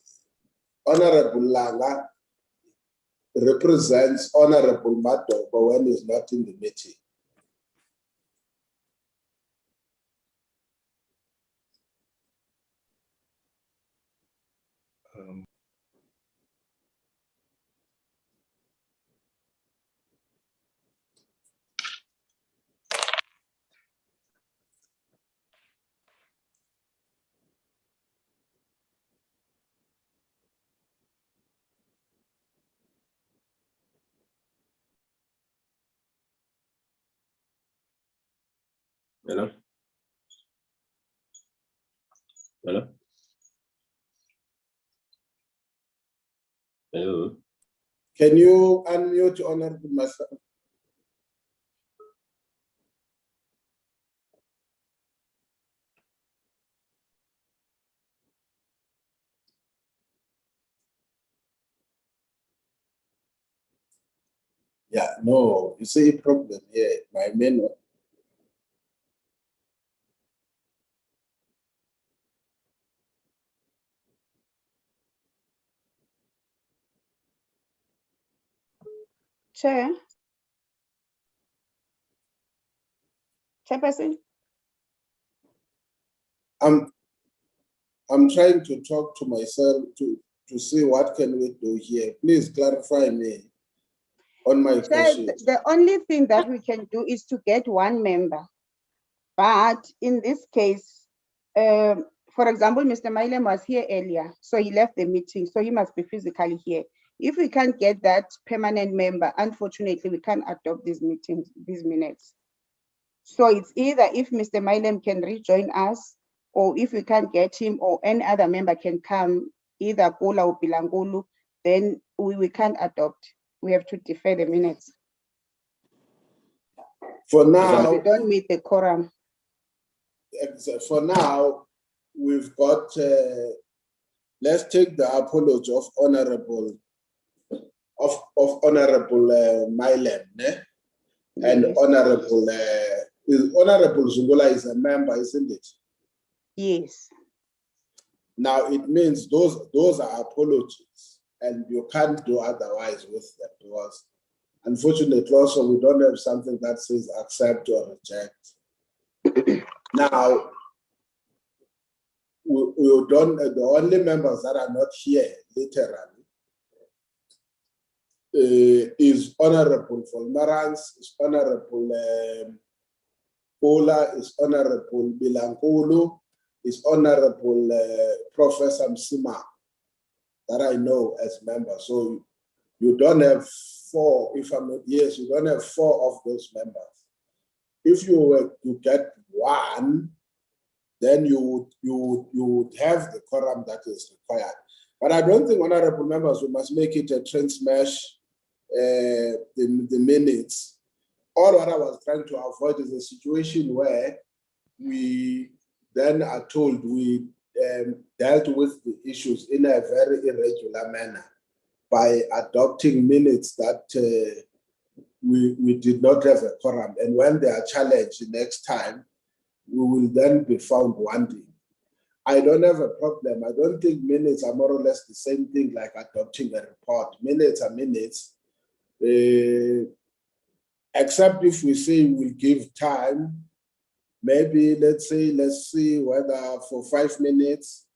Honorable Langa represents Honorable Madoko when he's not in the meeting. Hello? Hello? Hello? Can you unmute Honorable Master? Yeah, no, you see a problem here. My main Chair. Chairperson. I'm trying to talk to myself to see what can we do here. Please clarify me on my Chair, question. the only thing that we can do is to get one member. But in this case, for example, Mr. Mailem was here earlier, so he left the meeting, so he must be physically here. If we can't get that permanent member, unfortunately, we can't adopt these meetings, these minutes. So it's either if Mr. Mailem can rejoin us, or if we can't get him, or any other member can come, either Kula or Bilangulu, then we can't adopt. We have to defer the minutes. For Because now, we don't meet the quorum. We've got, let's take the apology of Honorable Mailem, and Yes. Honorable Zungula is a member, isn't it? Yes. Now it means those are apologies, and you can't do otherwise with them, because unfortunately also we don't have something that says accept or reject. Now we don't, the only members that are not here literally is Honorable Volmarans, is Honorable Ola, is Honorable Bilangulu, is Honorable Professor Msima, that I know as members. So you don't have four, if I'm not, yes, you don't have four of those members. If you were to get one, then you would have the quorum that is required. But I don't think, honorable members, we must make it a train smash, the minutes. All what I was trying to avoid is a situation where we then are told we dealt with the issues in a very irregular manner by adopting minutes that we did not have a quorum. And when they are challenged next time, we will then be found wanting. I don't have a problem. I don't think minutes are more or less the same thing like adopting a report. Minutes are minutes, except if we say we'll give time. Maybe let's see whether for 5 minutes,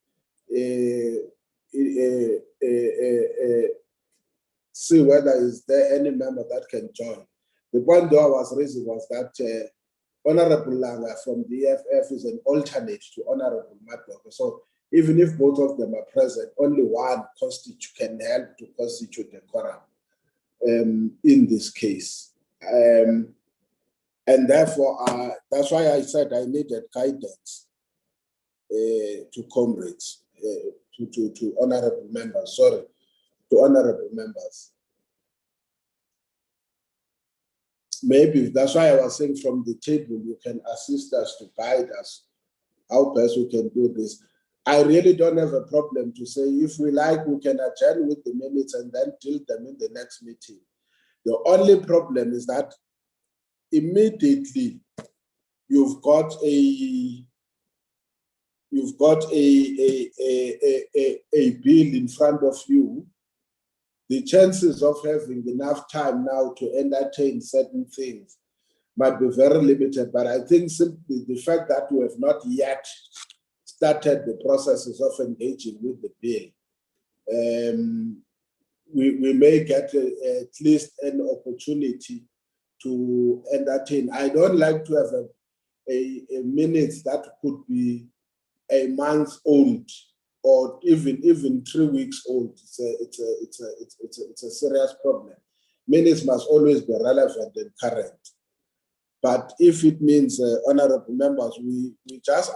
see whether is there any member that can join. The point though I was raising was that Honorable Langa from the EFF is an alternate to Honorable Madoko. So even if both of them are present, only one can help to constitute the quorum in this case. And therefore, that's why I said I needed guidance to comrades to honorable members. Sorry, to honorable members. Maybe that's why I was saying from the table, you can assist us to guide us how best we can do this. I really don't have a problem to say if we like, we can adjourn with the minutes and then deal them in the next meeting. The only problem is that immediately you've got a bill in front of you. The chances of having enough time now to entertain certain things might be very limited, but I think simply the fact that we have not yet started the processes of engaging with the bill, we may get at least an opportunity to entertain. I don't like to have a minute that could be a month old or even 3 weeks old. It's a serious problem. Minutes must always be relevant and current. But if it means, honorable members, we just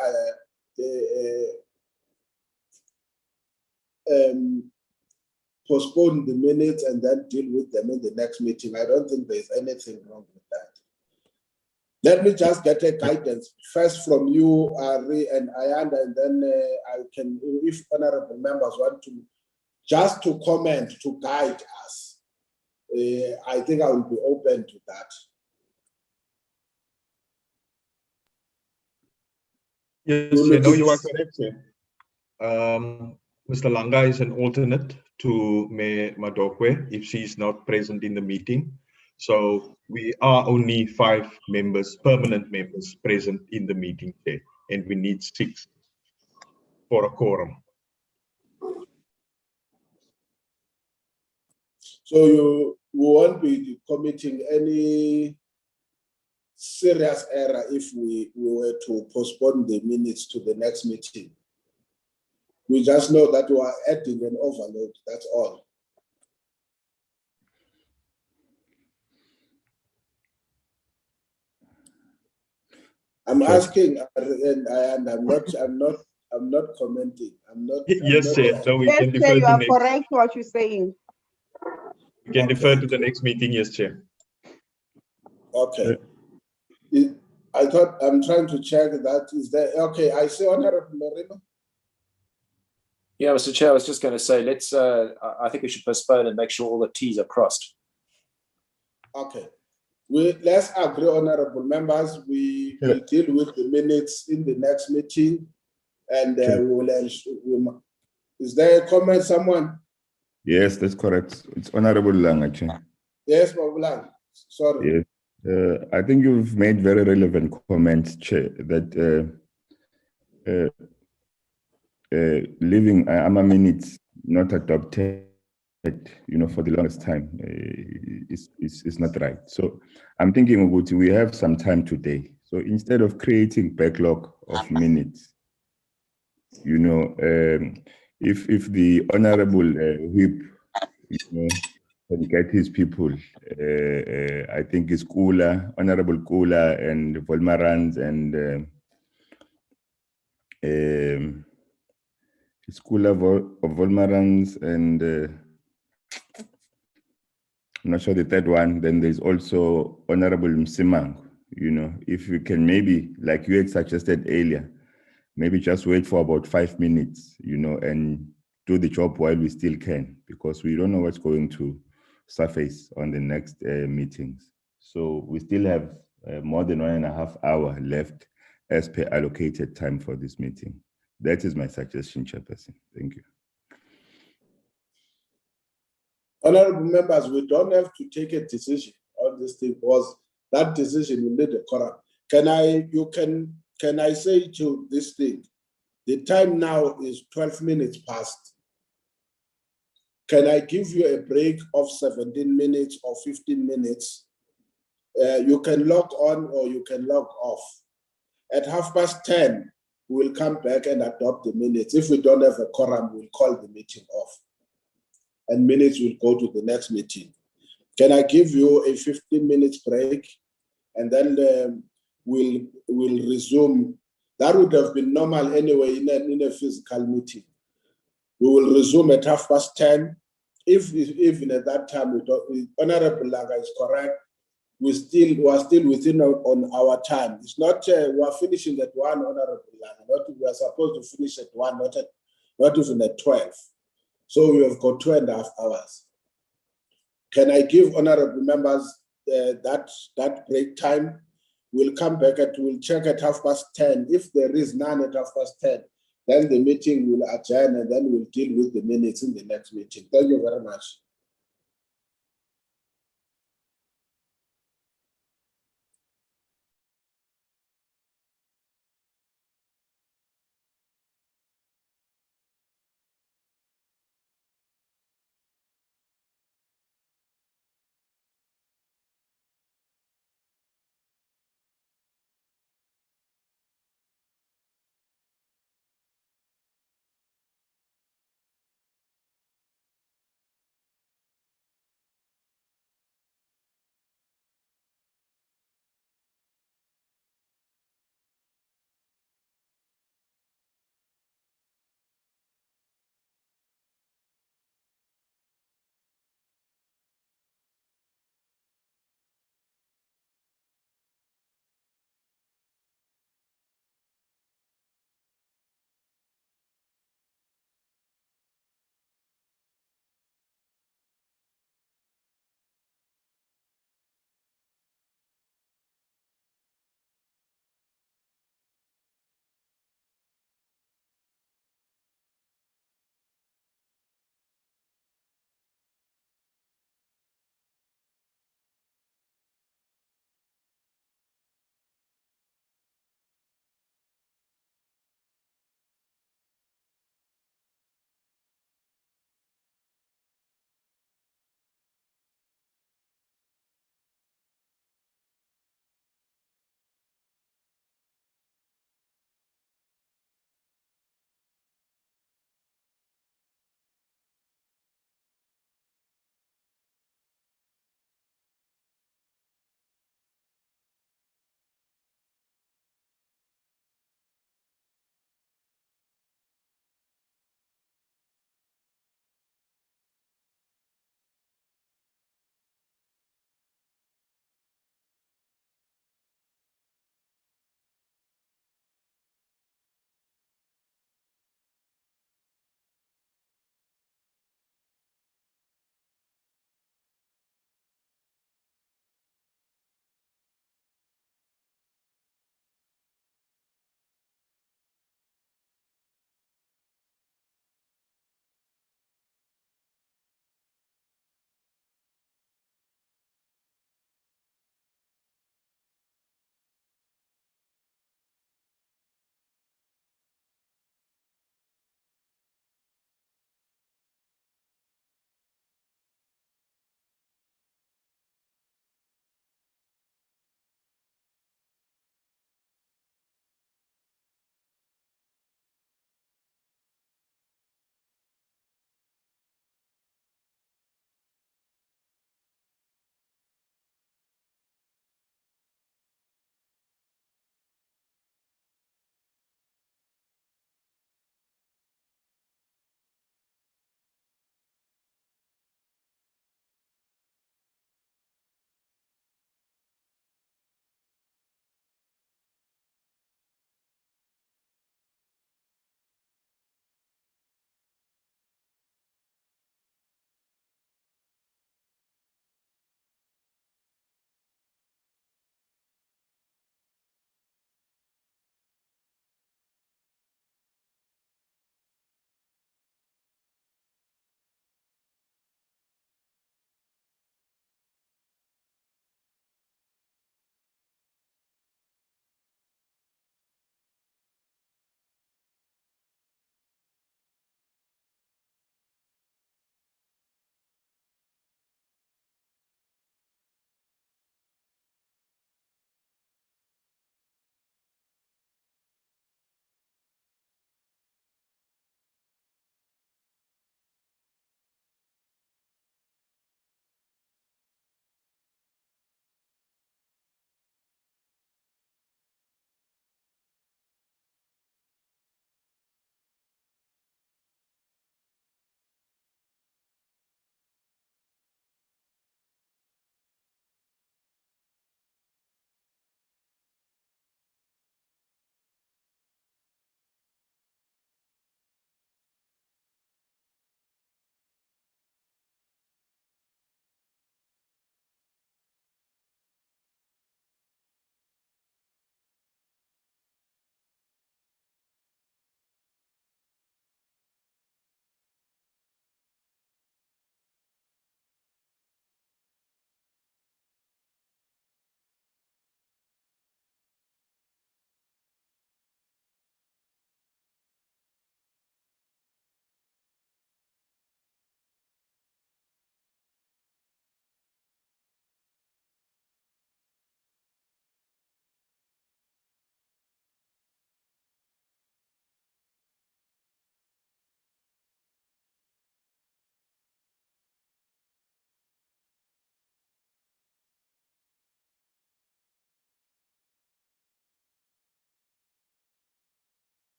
postpone the minutes and then deal with them in the next meeting, I don't think there's anything wrong with that. Let me just get a guidance first from you, Ari and Ayanda, and then I can, if honorable members want to, just to comment, to guide us. I think I will be open to that. Yes, no, you are correct, sir. Mr. Langa is an alternate to Mayor Madokwe if she's not present in the meeting. So we are only 5 members, permanent members, present in the meeting there, and we need 6 for a quorum. So you won't be committing any serious error if we were to postpone the minutes to the next meeting. We just know that we are adding an overload, that's all. I'm asking, and I'm not commenting. Yes, sir. So we Yes, can sir, defer you to are next. correct what you're saying. We can defer to the next meeting, yes, Chair. Okay. I thought I'm trying to check that. Is there? Okay, I see Honorable Moreno. Yeah, Mr. Chair, I was just going to say, let's. I think we should postpone and make sure all the T's are crossed. Okay. Let's agree, honorable members. We will deal with the minutes in the next meeting, and we will. Is there a comment, someone? Yes, that's correct. It's Honorable Langa, Chair. Yes, Babulang. Sorry. Yes. I think you've made very relevant comments, Chair, that leaving AMA minutes not adopted, for the longest time is not right. So I'm thinking about we have some time today. So instead of creating backlog of minutes, if the Honorable Whip, can get his people, I think it's Kula, Honorable Kula and Volmarans and it's Kula of Volmarans and I'm not sure the third one. Then there's also Honorable Msimang. If you can maybe, like you had suggested earlier, maybe just wait for about 5 minutes, and do the job while we still can, because we don't know what's going to surface on the next meetings. So we still have more than 1.5 hours left as per allocated time for this meeting. That is my suggestion, Chairperson. Thank you. Honorable members, we don't have to take a decision on this thing, because that decision will need a quorum. Can I say to this thing, the time now is 12 minutes past. Can I give you a break of 17 minutes or 15 minutes? You can log on or you can log off. At 10:30, we'll come back and adopt the minutes. If we don't have a quorum, we'll call the meeting off, and minutes will go to the next meeting. Can I give you a 15 minutes break, and then we'll resume? That would have been normal anyway in a physical meeting. We will resume at 10:30. If even at that time, Honorable Langa is correct, we are still within on our time. It's not we are finishing at 1, Honorable Langa. We are supposed to finish at 1, not even at 12. So we have got 2.5 hours. Can I give honorable members that break time? We'll come back we'll check at 10:30. If there is none at 10:30, then the meeting will adjourn and then we'll deal with the minutes in the next meeting. Thank you very much.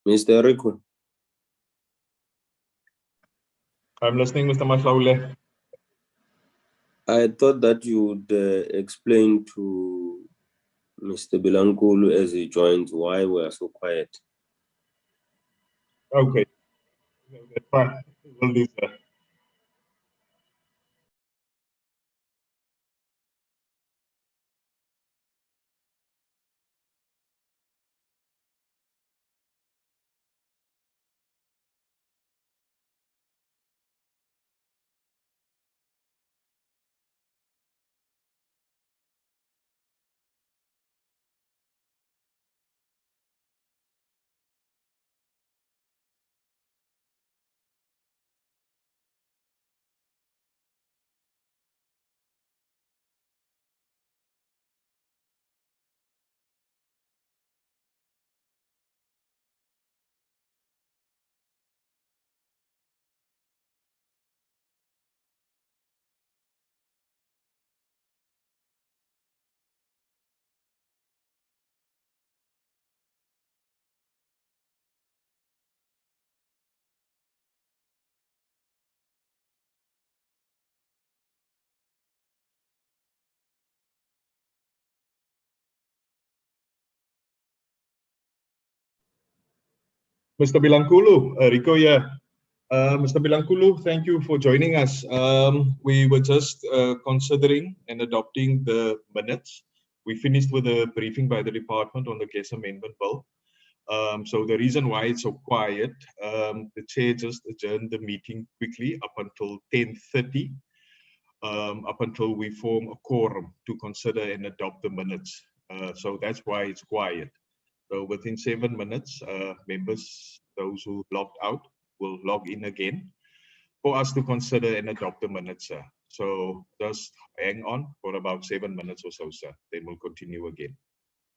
Mr. Rico. I'm listening, Mr. Mahlaule. I thought that you would explain to Mr. Bilankulu as he joins why we are so quiet. Okay. That's fine. Will do, sir. Mr. Bilankulu, Rico here. Mr. Bilankulu, thank you for joining us. We were just considering and adopting the minutes. We finished with a briefing by the department on the gas amendment bill. So the reason why it's so quiet, the chair just adjourned the meeting quickly up until 10:30, up until we form a quorum to consider and adopt the minutes. So that's why it's quiet. So within 7 minutes, members, those who logged out, will log in again for us to consider and adopt the minutes, sir. So just hang on for about 7 minutes or so, sir. Then we'll continue again.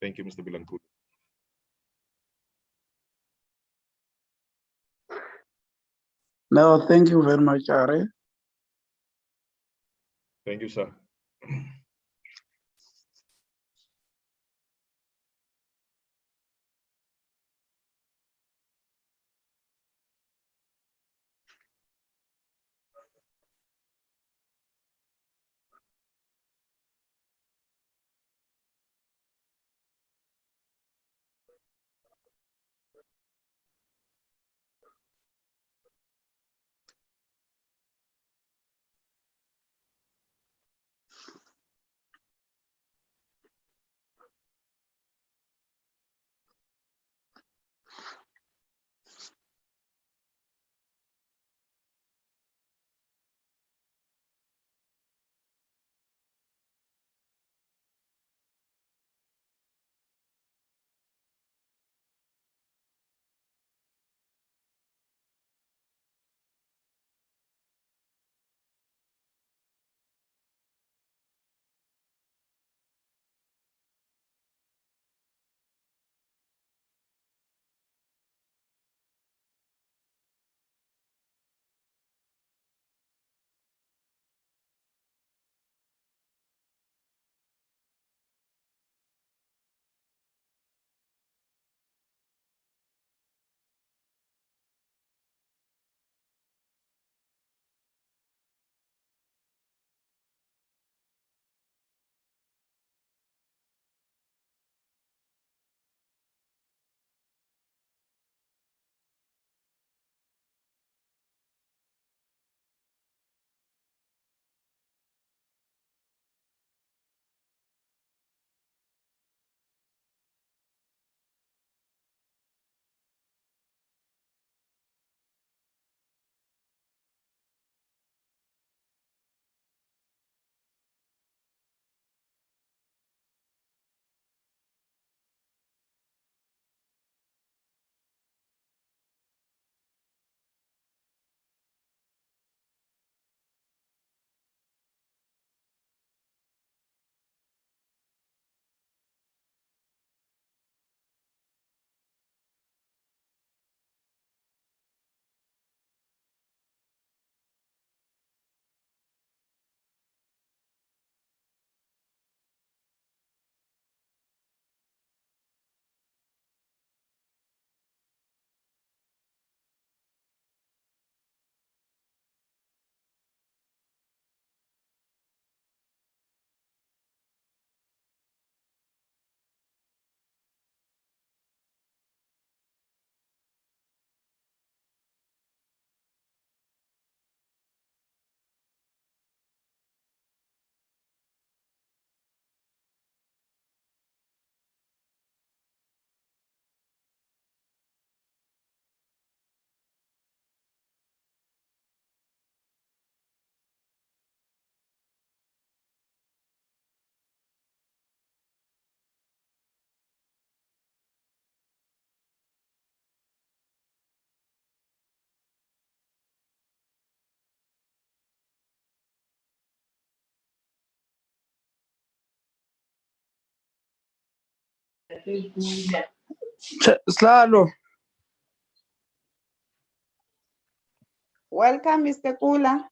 Thank you, Mr. Bilankulu. No, thank you very much, Ari. Thank you, sir. Slalo. Welcome, Mr. Kula.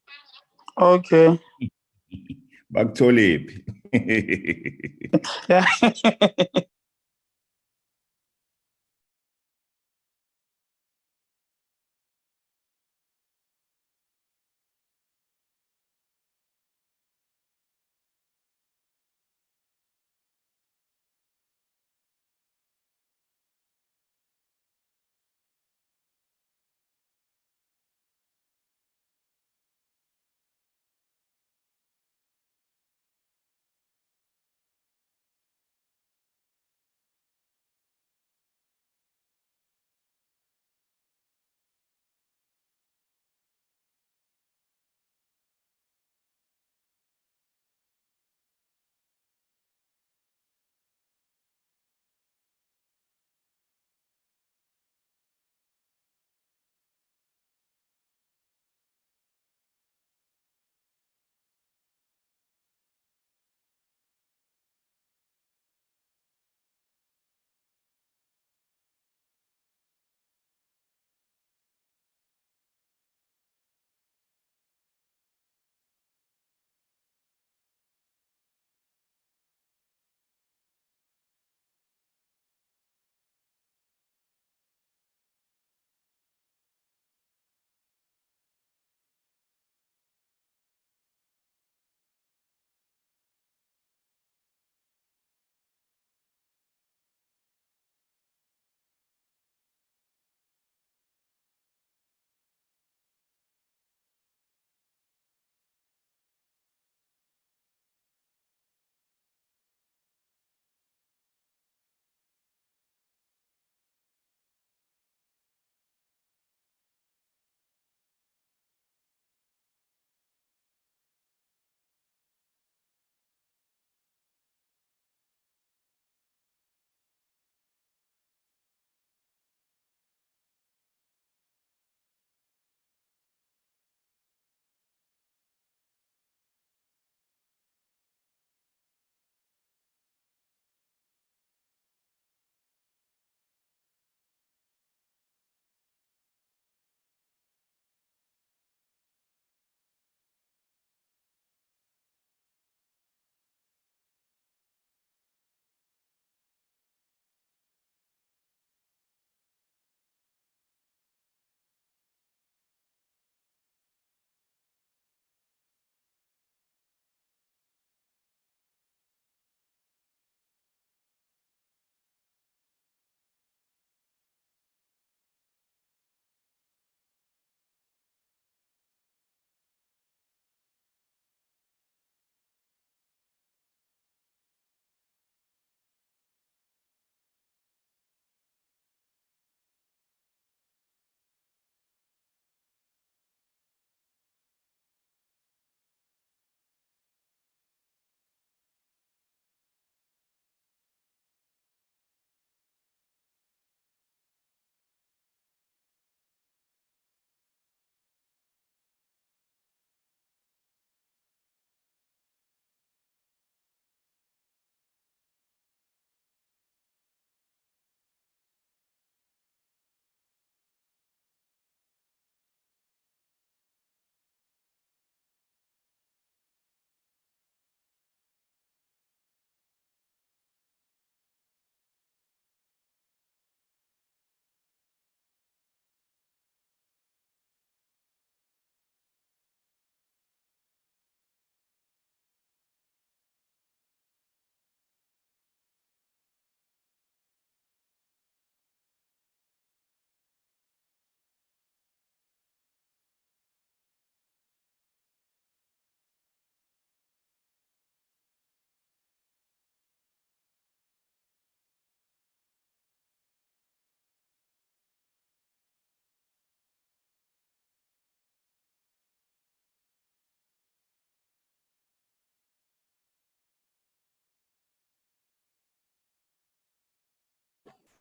Okay. Back to lip. Yeah.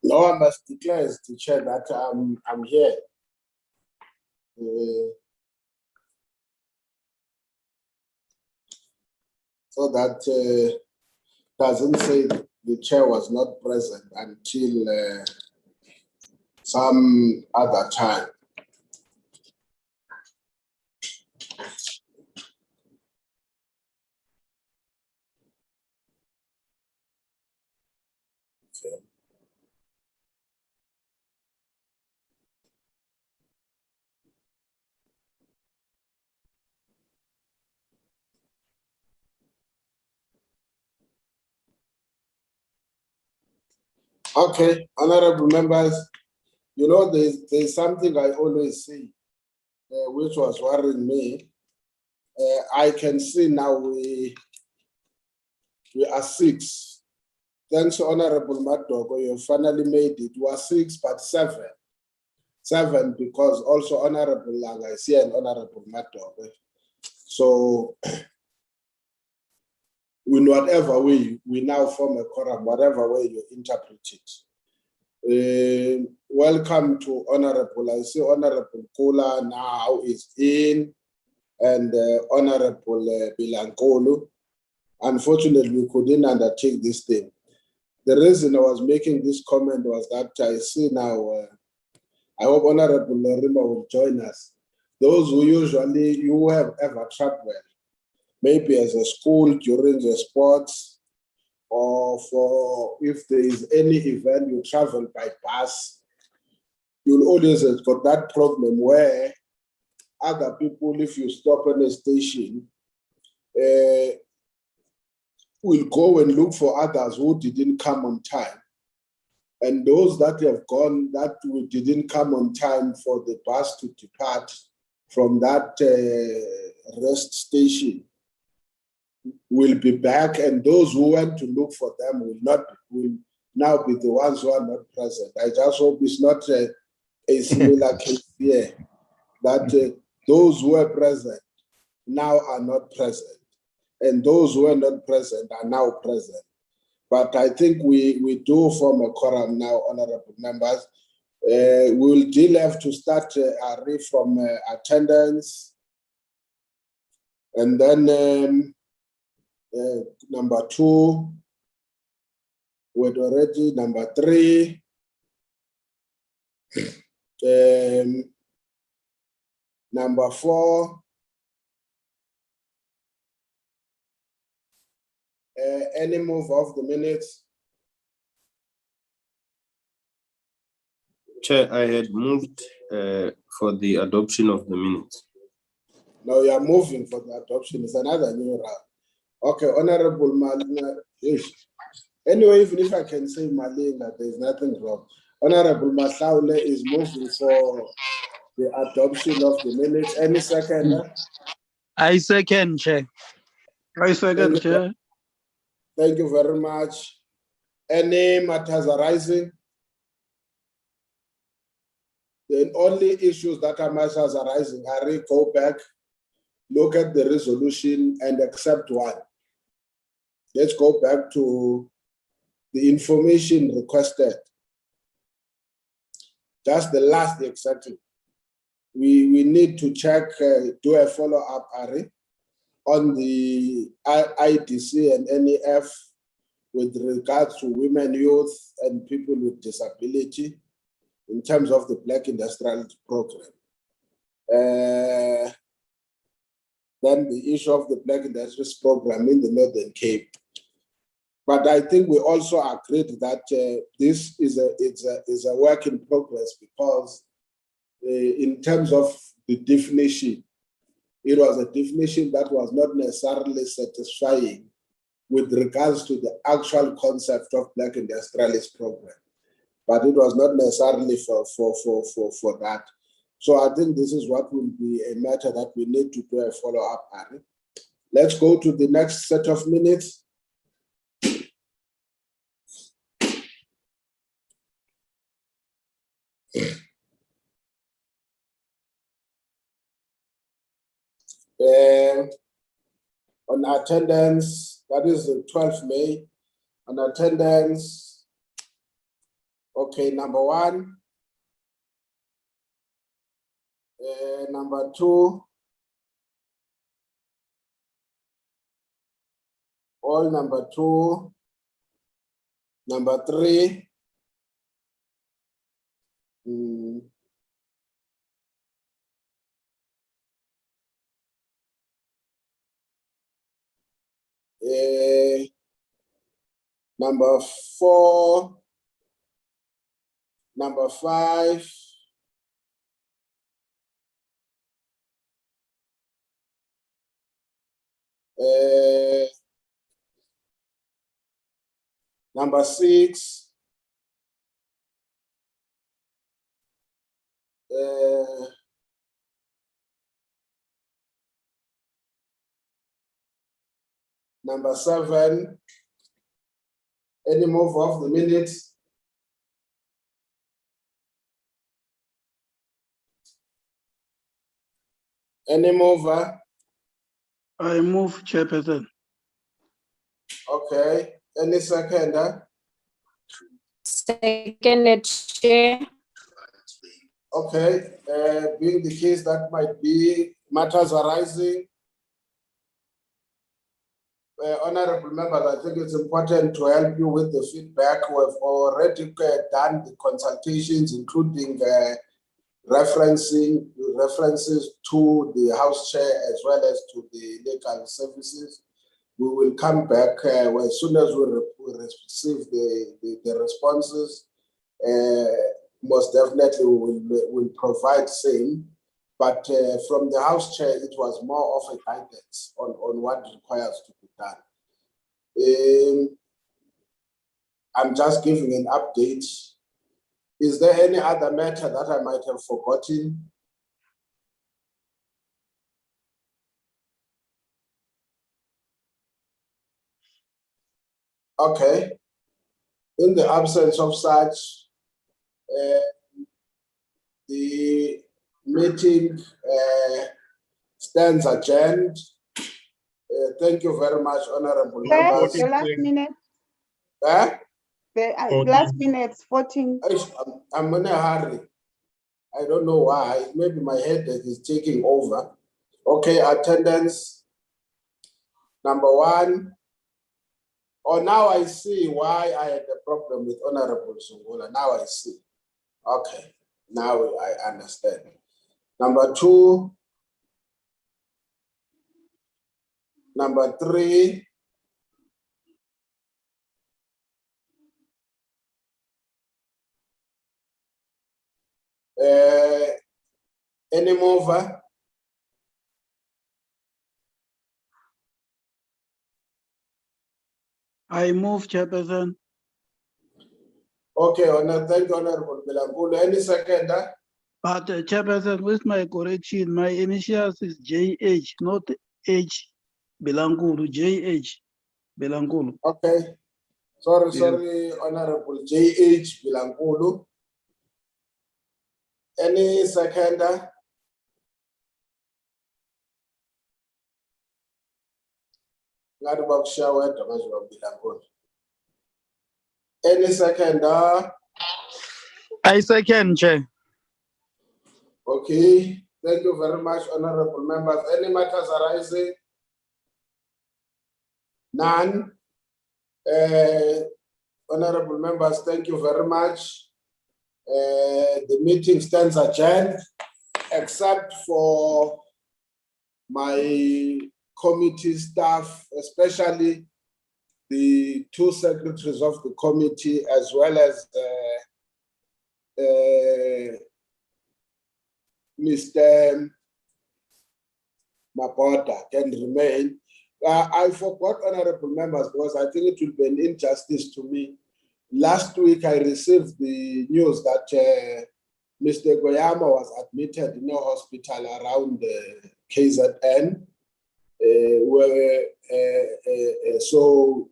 No, I must declare as the chair that I'm here. So that doesn't say the chair was not present until some other time. Okay, honorable members, you know, there's something I always say, which was worrying me. I can see now we are 6. Thanks, Honorable Madogo, you finally made it. We are 6, but 7. 7 because also Honorable Langa is here and Honorable Madogo. So, in whatever way we now form a quorum, whatever way you interpret it. Welcome to Honorable. I see Honorable Kula now is in, and Honorable Bilankolu. Unfortunately, we couldn't undertake this thing. The reason I was making this comment was that I see now, I hope Honorable Lorima will join us. Those who usually you have ever traveled, maybe as a school during the sports, or for if there is any event you travel by bus, you'll always have got that problem where other people, if you stop on a station, will go and look for others who didn't come on time. And those that have gone, that didn't come on time for the bus to depart from that rest station, will be back, and those who went to look for them will now be the ones who are not present. I just hope it's not a similar case here, that those who are present now are not present, and those who are not present are now present. But I think we do form a quorum now, honorable members. We'll still have to start from attendance, and then number 2, with already number 3, number 4, any move of the minutes? Chair, I had moved for the adoption of the minutes. Now you are moving for the adoption. It's another new round. Okay, Honorable Malina. Anyway, even if I can say Malina, there's nothing wrong. Honorable Masaule is moving for the adoption of the minutes. Any second? I second, Chair. I second, Chair. Thank you very much. Any matters arising? The only issues that are matters arising are go back, look at the resolution and accept one. Let's go back to the information requested. That's the last exactly. We need to check, do a follow-up, Ari, on the IDC and NEF with regards to women, youth, and people with disability in terms of the Black Industrial Program. Then the issue of the Black Industries Program in the Northern Cape. But I think we also agreed that this is a work in progress, because in terms of the definition, it was a definition that was not necessarily satisfying with regards to the actual concept of Black Industrialist Program. But it was not necessarily for that. So I think this is what will be a matter that we need to do a follow-up on. Let's go to the next set of minutes. On attendance, that is the 12th May. On attendance, okay, number 1. Number 2. All number 2. Number 3. Number 4. Number 5. Number 6. Number 7. Any move of the minutes? Any mover? I move, Chairperson. Okay. Any seconder? Seconded, Chair. Okay. Being the case, that might be matters arising. Honorable members, I think it's important to help you with the feedback. We've already done the consultations, including references to the House Chair as well as to the legal services. We will come back as soon as we receive the responses. Most definitely we will provide same. But from the House Chair, it was more of a guidance on what requires to be done. I'm just giving an update. Is there any other matter that I might have forgotten? Okay. In the absence of such, the meeting stands adjourned. Thank you very much, honorable members. The last minute. The last minutes, 14. I'm in a hurry. I don't know why. Maybe my headache is taking over. Okay, attendance. Number 1. Oh, now I see why I had a problem with Honorable Sungula. Now I see. Okay, now I understand. Number 2. Number 3. Any mover? I move, Chairperson. Okay, thank you, Honorable Bilangulu. Any seconder? But Chairperson, with my correction, my initials is JH, not H. Bilangulu, JH. Bilangulu. Okay. Sorry, Honorable JH Bilangulu. Any seconder? Any seconder? I second, Chair. Okay. Thank you very much, honorable members. Any matters arising? None. Honorable members, thank you very much. The meeting stands adjourned, except for my committee staff, especially the 2 secretaries of the committee, as well as Mr. Mabota can remain. I forgot, honorable members, because I think it will be an injustice to me. Last week, I received the news that Mr. Goyama was admitted in a hospital around KZN. So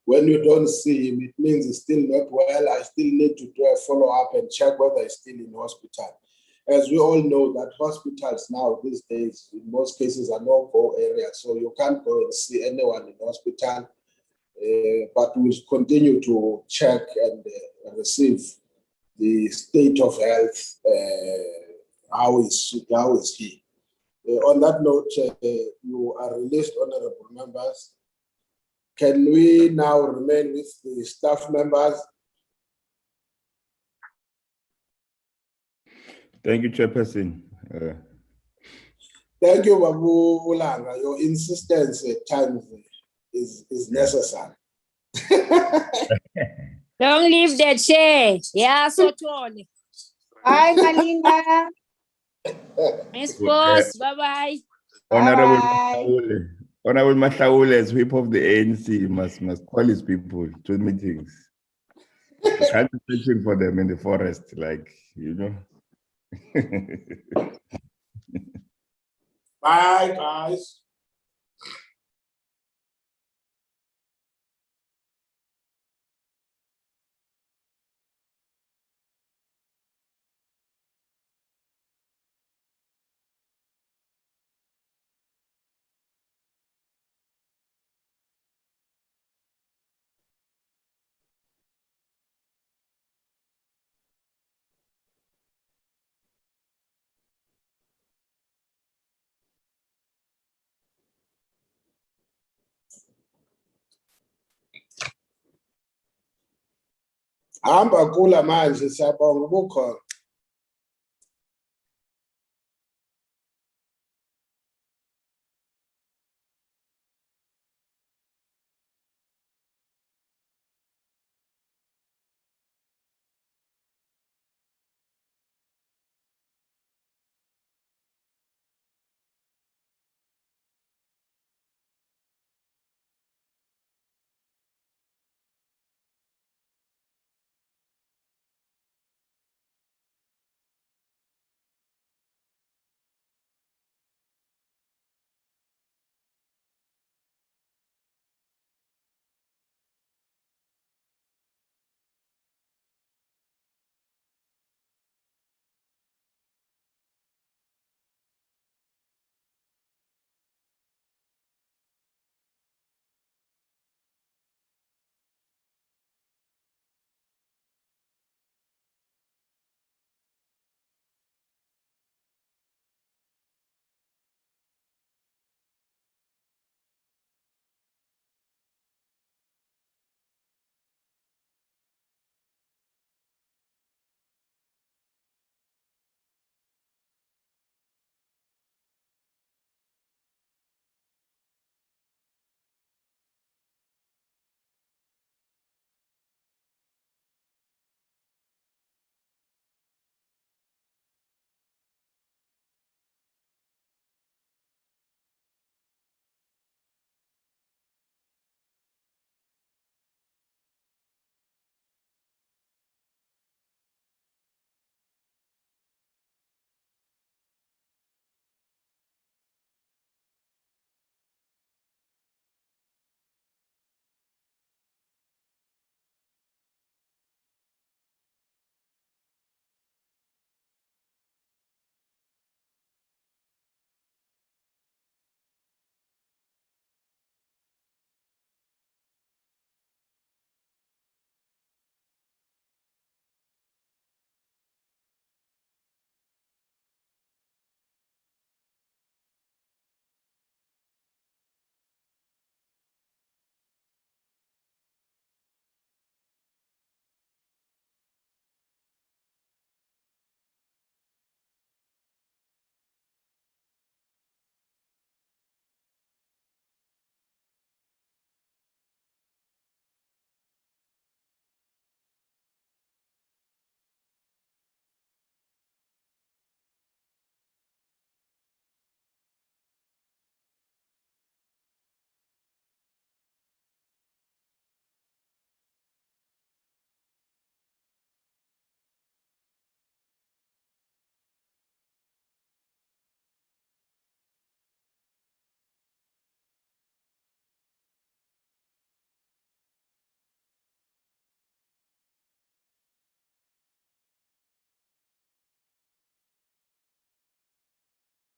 when you don't see him, it means he's still not well. I still need to do a follow-up and check whether he's still in hospital. As we all know, that hospitals now these days, in most cases, are no-go areas, so you can't go and see anyone in hospital. But we'll continue to check and receive the state of health. How is he? On that note, you are released, honorable members. can we now remain with the staff members? Thank you, Chairperson. Thank you, Babu Ulanga. Your insistence at times is necessary. Don't leave the chair. Yeah, so tall. Bye, Malinga. Miss Boss, bye-bye. Honorable Bye. Mahlaule, Honorable Mahlaule, as whip of the ANC, must call his people to meetings. You can't be searching for them in the forest, like, you know. Bye, guys. Hamba kula manje siyabonga ubukhona.